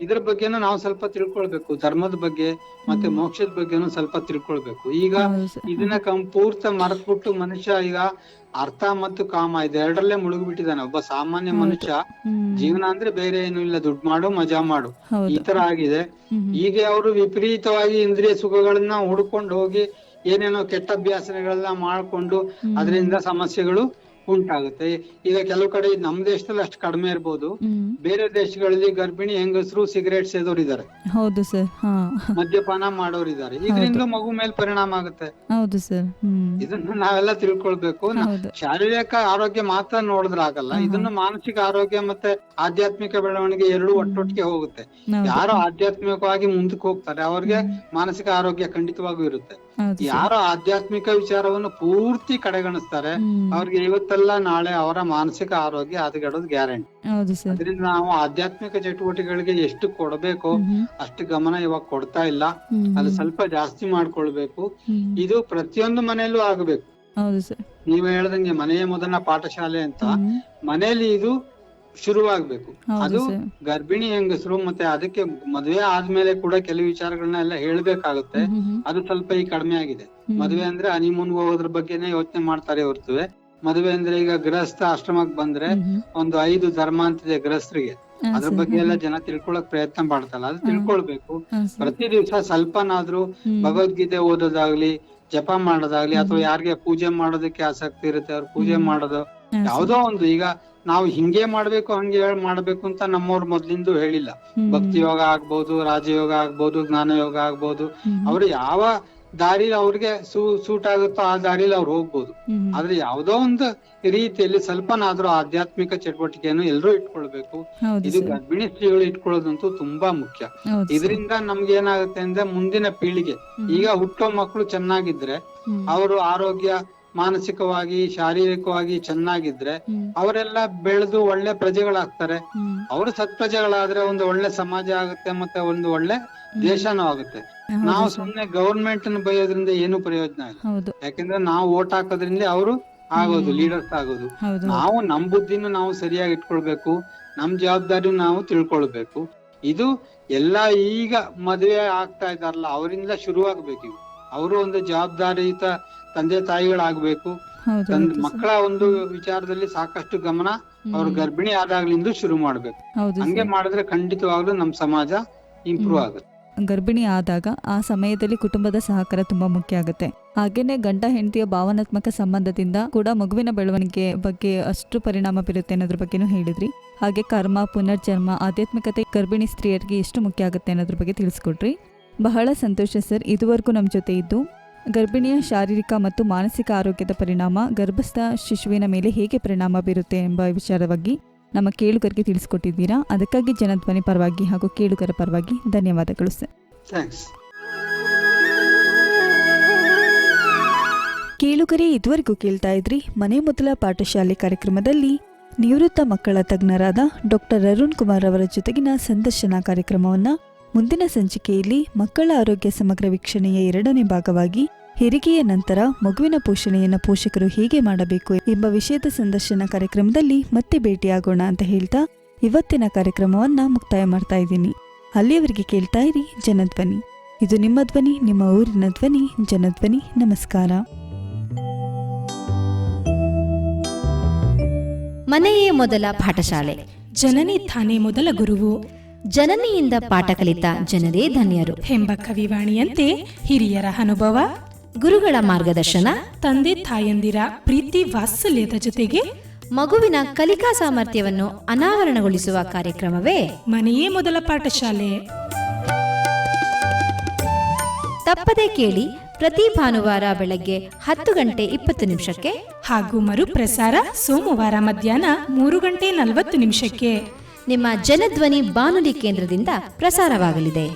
ಇದ್ರ ಬಗ್ಗೆನೂ ನಾವು ಸ್ವಲ್ಪ ತಿಳ್ಕೊಳ್ಬೇಕು. ಧರ್ಮದ ಬಗ್ಗೆ ಮತ್ತೆ ಮೋಕ್ಷದ ಬಗ್ಗೆನೂ ಸ್ವಲ್ಪ ತಿಳ್ಕೊಳ್ಬೇಕು. ಈಗ ಇದನ್ನ ಪೂರ್ತ ಮರೆತ್ಬಿಟ್ಟು ಮನುಷ್ಯ ಈಗ ಅರ್ಥ ಮತ್ತು ಕಾಮ ಇದೆರಡರಲ್ಲೇ ಮುಳುಗ್ಬಿಟ್ಟಿದ್ದಾನೆ. ಒಬ್ಬ ಸಾಮಾನ್ಯ ಮನುಷ್ಯ ಜೀವನ ಅಂದ್ರೆ ಬೇರೆ ಏನು ಇಲ್ಲ, ದುಡ್ಡು ಮಾಡು ಮಜಾ ಮಾಡು ಈ ತರ ಆಗಿದೆ. ಹೀಗೆ ಅವರು ವಿಪರೀತವಾಗಿ ಇಂದ್ರಿಯ ಸುಖಗಳನ್ನ ಹುಡ್ಕೊಂಡು ಹೋಗಿ ಏನೇನೋ ಕೆಟ್ಟ ಅಭ್ಯಾಸಗಳನ್ನ ಮಾಡ್ಕೊಂಡು ಅದರಿಂದ ಸಮಸ್ಯೆಗಳು ಉಂಟಾಗುತ್ತೆ. ಈಗ ಕೆಲವು ಕಡೆ ನಮ್ ದೇಶದಲ್ಲಿ ಅಷ್ಟು ಕಡಿಮೆ ಇರ್ಬೋದು, ಬೇರೆ ದೇಶಗಳಲ್ಲಿ ಗರ್ಭಿಣಿ ಹೆಂಗಸರು ಸಿಗರೇಟ್ ಸೇದೋರಿದ್ದಾರೆ. ಹೌದು ಸರ್. ಮದ್ಯಪಾನ ಮಾಡೋರಿದ್ದಾರೆ. ಇದರಿಂದ ಮಗು ಮೇಲೆ ಪರಿಣಾಮ ಆಗುತ್ತೆ. ಹೌದು ಸರ್. ಇದನ್ನ ನಾವೆಲ್ಲ ತಿಳ್ಕೊಳ್ಬೇಕು. ಶಾರೀರಿಕ ಆರೋಗ್ಯ ಮಾತ್ರ ನೋಡಿದ್ರಾಗಲ್ಲ, ಇದನ್ನು ಮಾನಸಿಕ ಆರೋಗ್ಯ ಮತ್ತೆ ಆಧ್ಯಾತ್ಮಿಕ ಬೆಳವಣಿಗೆ ಎರಡೂ ಒಟ್ಟೊಟ್ಟಿಗೆ ಹೋಗುತ್ತೆ. ಯಾರು ಆಧ್ಯಾತ್ಮಿಕವಾಗಿ ಮುಂದಕ್ಕೆ ಹೋಗ್ತಾರೆ ಅವ್ರಿಗೆ ಮಾನಸಿಕ ಆರೋಗ್ಯ ಖಂಡಿತವಾಗೂ ಇರುತ್ತೆ. ಯಾರು ಆಧ್ಯಾತ್ಮಿಕ ವಿಚಾರವನ್ನು ಪೂರ್ತಿ ಕಡೆಗಣಿಸ್ತಾರೆ ಅವ್ರಿಗೆ ಇವತ್ತಲ್ಲ ನಾಳೆ ಅವರ ಮಾನಸಿಕ ಆರೋಗ್ಯ ಹದಗೆಡೋದು ಗ್ಯಾರಂಟಿ. ಅದರಿಂದ ನಾವು ಆಧ್ಯಾತ್ಮಿಕ ಚಟುವಟಿಕೆಗಳಿಗೆ ಎಷ್ಟು ಕೊಡಬೇಕು ಅಷ್ಟು ಗಮನ ಇವಾಗ ಕೊಡ್ತಾ ಇಲ್ಲ. ಅದು ಸ್ವಲ್ಪ ಜಾಸ್ತಿ ಮಾಡ್ಕೊಳ್ಬೇಕು. ಇದು ಪ್ರತಿಯೊಂದು ಮನೆಯಲ್ಲೂ ಆಗಬೇಕು. ನೀವು ಹೇಳ್ದಂಗೆ ಮನೆಯ ಮೊದಲ ಪಾಠಶಾಲೆ ಅಂತ ಮನೆಯಲ್ಲಿ ಇದು ಶುರುವಾಗ್ಬೇಕು. ಅದು ಗರ್ಭಿಣಿ ಹೆಂಗಸರು ಮತ್ತೆ ಅದಕ್ಕೆ ಮದುವೆ ಆದ್ಮೇಲೆ ಕೂಡ ಕೆಲವು ವಿಚಾರಗಳನ್ನ ಎಲ್ಲ ಹೇಳ್ಬೇಕಾಗುತ್ತೆ. ಅದು ಸ್ವಲ್ಪ ಈಗ ಕಡಿಮೆ ಆಗಿದೆ. ಮದುವೆ ಅಂದ್ರೆ ಹನಿಮೂನ್ ಹೋಗೋದ್ರ ಬಗ್ಗೆನೆ ಯೋಚನೆ ಮಾಡ್ತಾರೆ ಹೊರತುವೆ ಮದುವೆ ಅಂದ್ರೆ ಈಗ ಗೃಹಸ್ಥ ಆಶ್ರಮಕ್ಕೆ ಬಂದ್ರೆ ಒಂದು 5 ಧರ್ಮ ಅಂತಿದೆ ಗೃಹಸ್ಥರಿಗೆ. ಅದ್ರ ಬಗ್ಗೆ ಎಲ್ಲ ಜನ ತಿಳ್ಕೊಳಕ್ ಪ್ರಯತ್ನ ಮಾಡ್ತಾರಲ್ಲ, ಅದು ತಿಳ್ಕೊಳ್ಬೇಕು. ಪ್ರತಿ ದಿವಸ ಸ್ವಲ್ಪನಾದ್ರೂ ಭಗವದ್ಗೀತೆ ಓದೋದಾಗ್ಲಿ, ಜಪ ಮಾಡೋದಾಗ್ಲಿ, ಅಥವಾ ಯಾರಿಗೆ ಪೂಜೆ ಮಾಡೋದಕ್ಕೆ ಆಸಕ್ತಿ ಇರುತ್ತೆ ಅವ್ರು ಪೂಜೆ ಮಾಡೋದು ಯಾವ್ದೋ ಒಂದು. ಈಗ ನಾವು ಹಿಂಗೆ ಮಾಡ್ಬೇಕು ಹಂಗೆ ಮಾಡ್ಬೇಕು ಅಂತ ನಮ್ಮವ್ರು ಮೊದ್ಲಿಂದ ಹೇಳಿಲ್ಲ. ಭಕ್ತಿ ಯೋಗ ಆಗ್ಬೋದು, ರಾಜಯೋಗ ಆಗ್ಬೋದು, ಜ್ಞಾನ ಯೋಗ ಆಗ್ಬೋದು. ಅವ್ರು ಯಾವ ದಾರಿ ಅವ್ರಿಗೆ ಸೂಟ್ ಆಗುತ್ತೋ ಆ ದಾರಿಲಿ ಅವ್ರು ಹೋಗ್ಬೋದು. ಆದ್ರೆ ಯಾವ್ದೋ ಒಂದು ರೀತಿಯಲ್ಲಿ ಸ್ವಲ್ಪನಾದ್ರೂ ಆಧ್ಯಾತ್ಮಿಕ ಚಟುವಟಿಕೆಯನ್ನು ಎಲ್ಲರೂ ಇಟ್ಕೊಳ್ಬೇಕು. ಇದು ಗರ್ಭಿಣಿ ಸ್ತ್ರೀಗಳು ಇಟ್ಕೊಳ್ಳೋದಂತೂ ತುಂಬಾ ಮುಖ್ಯ. ಇದರಿಂದ ನಮ್ಗೆ ಏನಾಗುತ್ತೆ ಅಂದ್ರೆ ಮುಂದಿನ ಪೀಳಿಗೆ, ಈಗ ಹುಟ್ಟೋ ಮಕ್ಕಳು ಚೆನ್ನಾಗಿದ್ರೆ ಅವರು ಆರೋಗ್ಯ ಮಾನಸಿಕವಾಗಿ ಶಾರೀರಿಕವಾಗಿ ಚೆನ್ನಾಗಿದ್ರೆ ಅವರೆಲ್ಲ ಬೆಳೆದು ಒಳ್ಳೆ ಪ್ರಜೆಗಳಾಗ್ತಾರೆ. ಅವರು ಸತ್ಪ್ರಜೆಗಳಾದ್ರೆ ಒಂದು ಒಳ್ಳೆ ಸಮಾಜ ಆಗುತ್ತೆ, ಮತ್ತೆ ಒಂದು ಒಳ್ಳೆ ದೇಶನೂ ಆಗುತ್ತೆ. ನಾವು ಸುಮ್ನೆ ಗವರ್ಮೆಂಟ್ ಅನ್ನು ಬೈಯೋದ್ರಿಂದ ಏನು ಪ್ರಯೋಜನ ಇಲ್ಲ. ಯಾಕಂದ್ರೆ ನಾವು ವೋಟ್ ಹಾಕೋದ್ರಿಂದ ಅವರು ಆಗೋದು ಲೀಡರ್ಸ್ ಆಗೋದು. ನಾವು ನಮ್ ಬುದ್ಧಿನೂ ನಾವು ಸರಿಯಾಗಿ ಇಟ್ಕೊಳ್ಬೇಕು, ನಮ್ ಜವಾಬ್ದಾರಿ ನಾವು ತಿಳ್ಕೊಳ್ಬೇಕು. ಇದು ಎಲ್ಲಾ ಈಗ ಮದುವೆ ಆಗ್ತಾ ಇದಾರಲ್ಲ ಅವರಿಂದ ಶುರುವಾಗ್ಬೇಕು. ಇವು ಅವರು ಒಂದು ಜವಾಬ್ದಾರಿಯುತ ತಂದೆ ತಾಯಿಗಳಾಗ್ಬೇಕು. ಮಕ್ಕಳ ಒಂದು ವಿಚಾರದಲ್ಲಿ ಸಾಕಷ್ಟು ಗಮನ ಅವ್ರು ಗರ್ಭಿಣಿ ಆದಾಗ್ಲಿಂದ ಶುರು ಮಾಡ್ಬೇಕು. ಹಂಗೆ ಮಾಡಿದ್ರೆ ಖಂಡಿತವಾಗ್ಲೂ ನಮ್ ಸಮಾಜ ಇಂಪ್ರೂವ್ ಆಗುತ್ತೆ. ಗರ್ಭಿಣಿ ಆದಾಗ ಆ ಸಮಯದಲ್ಲಿ ಕುಟುಂಬದ ಸಹಕಾರ ತುಂಬಾ ಮುಖ್ಯ ಆಗುತ್ತೆ. ಹಾಗೇನೆ ಗಂಡ ಹೆಂಡತಿಯ ಭಾವನಾತ್ಮಕ ಸಂಬಂಧದಿಂದ ಕೂಡ ಮಗುವಿನ ಬೆಳವಣಿಗೆ ಬಗ್ಗೆ ಅಷ್ಟು ಪರಿಣಾಮ ಬೀರುತ್ತೆ ಅನ್ನೋದ್ರ ಬಗ್ಗೆನೂ ಹೇಳಿದ್ರಿ. ಹಾಗೆ ಕರ್ಮ, ಪುನರ್ಜನ್ಮ, ಆಧ್ಯಾತ್ಮಿಕತೆ ಗರ್ಭಿಣಿ ಸ್ತ್ರೀಯರಿಗೆ ಎಷ್ಟು ಮುಖ್ಯ ಆಗುತ್ತೆ ಅನ್ನೋದ್ರ ಬಗ್ಗೆ ತಿಳಿಸ್ಕೊಡ್ರಿ. ಬಹಳ ಸಂತೋಷ ಸರ್. ಇದುವರೆಗೂ ನಮ್ಮ ಜೊತೆ ಇದ್ದು ಗರ್ಭಿಣಿಯ ಶಾರೀರಿಕ ಮತ್ತು ಮಾನಸಿಕ ಆರೋಗ್ಯದ ಪರಿಣಾಮ ಗರ್ಭಸ್ಥ ಶಿಶುವಿನ ಮೇಲೆ ಹೇಗೆ ಪರಿಣಾಮ ಬೀರುತ್ತೆ ಎಂಬ ವಿಚಾರವಾಗಿ ನಮ್ಮ ಕೇಳುಗರಿಗೆ ತಿಳಿಸ್ಕೊಟ್ಟಿದ್ದೀರಾ. ಅದಕ್ಕಾಗಿ ಜನಧ್ವನಿ ಪರವಾಗಿ ಹಾಗೂ ಕೇಳುಗರ ಪರವಾಗಿ ಧನ್ಯವಾದಗಳು ಸರ್. ಕೇಳುಗರೇ, ಇದುವರೆಗೂ ಕೇಳ್ತಾ ಇದ್ರಿ ಮನೆ ಮೊದಲ ಪಾಠಶಾಲೆ ಕಾರ್ಯಕ್ರಮದಲ್ಲಿ ನಿವೃತ್ತ ಮಕ್ಕಳ ತಜ್ಞರಾದ ಡಾಕ್ಟರ್ ಅರುಣ್ ಕುಮಾರ್ ಅವರ ಜೊತೆಗಿನ ಸಂದರ್ಶನ ಕಾರ್ಯಕ್ರಮವನ್ನು. ಮುಂದಿನ ಸಂಚಿಕೆಯಲ್ಲಿ ಮಕ್ಕಳ ಆರೋಗ್ಯ ಸಮಗ್ರ ವೀಕ್ಷಣೆಯ 2ನೇ ಭಾಗವಾಗಿ ಹೆರಿಗೆಯ ನಂತರ ಮಗುವಿನ ಪೋಷಣೆಯನ್ನು ಪೋಷಕರು ಹೇಗೆ ಮಾಡಬೇಕು ಎಂಬ ವಿಷಯದ ಸಂದರ್ಶನ ಕಾರ್ಯಕ್ರಮದಲ್ಲಿ ಮತ್ತೆ ಭೇಟಿಯಾಗೋಣ ಅಂತ ಹೇಳ್ತಾ ಇವತ್ತಿನ ಕಾರ್ಯಕ್ರಮವನ್ನು ಮುಕ್ತಾಯ ಮಾಡ್ತಾ ಇದ್ದೀನಿ. ಅಲ್ಲಿಯವರೆಗೆ ಕೇಳ್ತಾ ಇರಿ ಜನಧ್ವನಿ. ಇದು ನಿಮ್ಮ ಧ್ವನಿ, ನಿಮ್ಮ ಊರಿನ ಧ್ವನಿ, ಜನಧ್ವನಿ. ನಮಸ್ಕಾರ. ಮನೆಯೇ ಮೊದಲ ಪಾಠಶಾಲೆ, ಜನನಿ ತಾನೇ ಮೊದಲ ಗುರುವು, ಜನನಿಯಿಂದ ಪಾಠ ಕಲಿತ ಜನರೇ ಧನ್ಯರು ಎಂಬ ಕವಿವಾಣಿಯಂತೆ ಹಿರಿಯರ ಅನುಭವ, ಗುರುಗಳ ಮಾರ್ಗದರ್ಶನ, ತಂದೆ ತಾಯಂದಿರ ಪ್ರೀತಿ ವಾತ್ಸಲ್ಯದ ಜೊತೆಗೆ ಮಗುವಿನ ಕಲಿಕಾ ಸಾಮರ್ಥ್ಯವನ್ನು ಅನಾವರಣಗೊಳಿಸುವ ಕಾರ್ಯಕ್ರಮವೇ ಮನೆಯೇ ಮೊದಲ ಪಾಠಶಾಲೆ. ತಪ್ಪದೆ ಕೇಳಿ ಪ್ರತಿ ಭಾನುವಾರ ಬೆಳಗ್ಗೆ 10:20 ಹಾಗೂ ಮರುಪ್ರಸಾರ ಸೋಮವಾರ ಮಧ್ಯಾಹ್ನ 3:40 ನಿಮ್ಮ ಜನಧ್ವನಿ ಬಾನುಲಿ ಕೇಂದ್ರದಿಂದ ಪ್ರಸಾರವಾಗಲಿದೆ.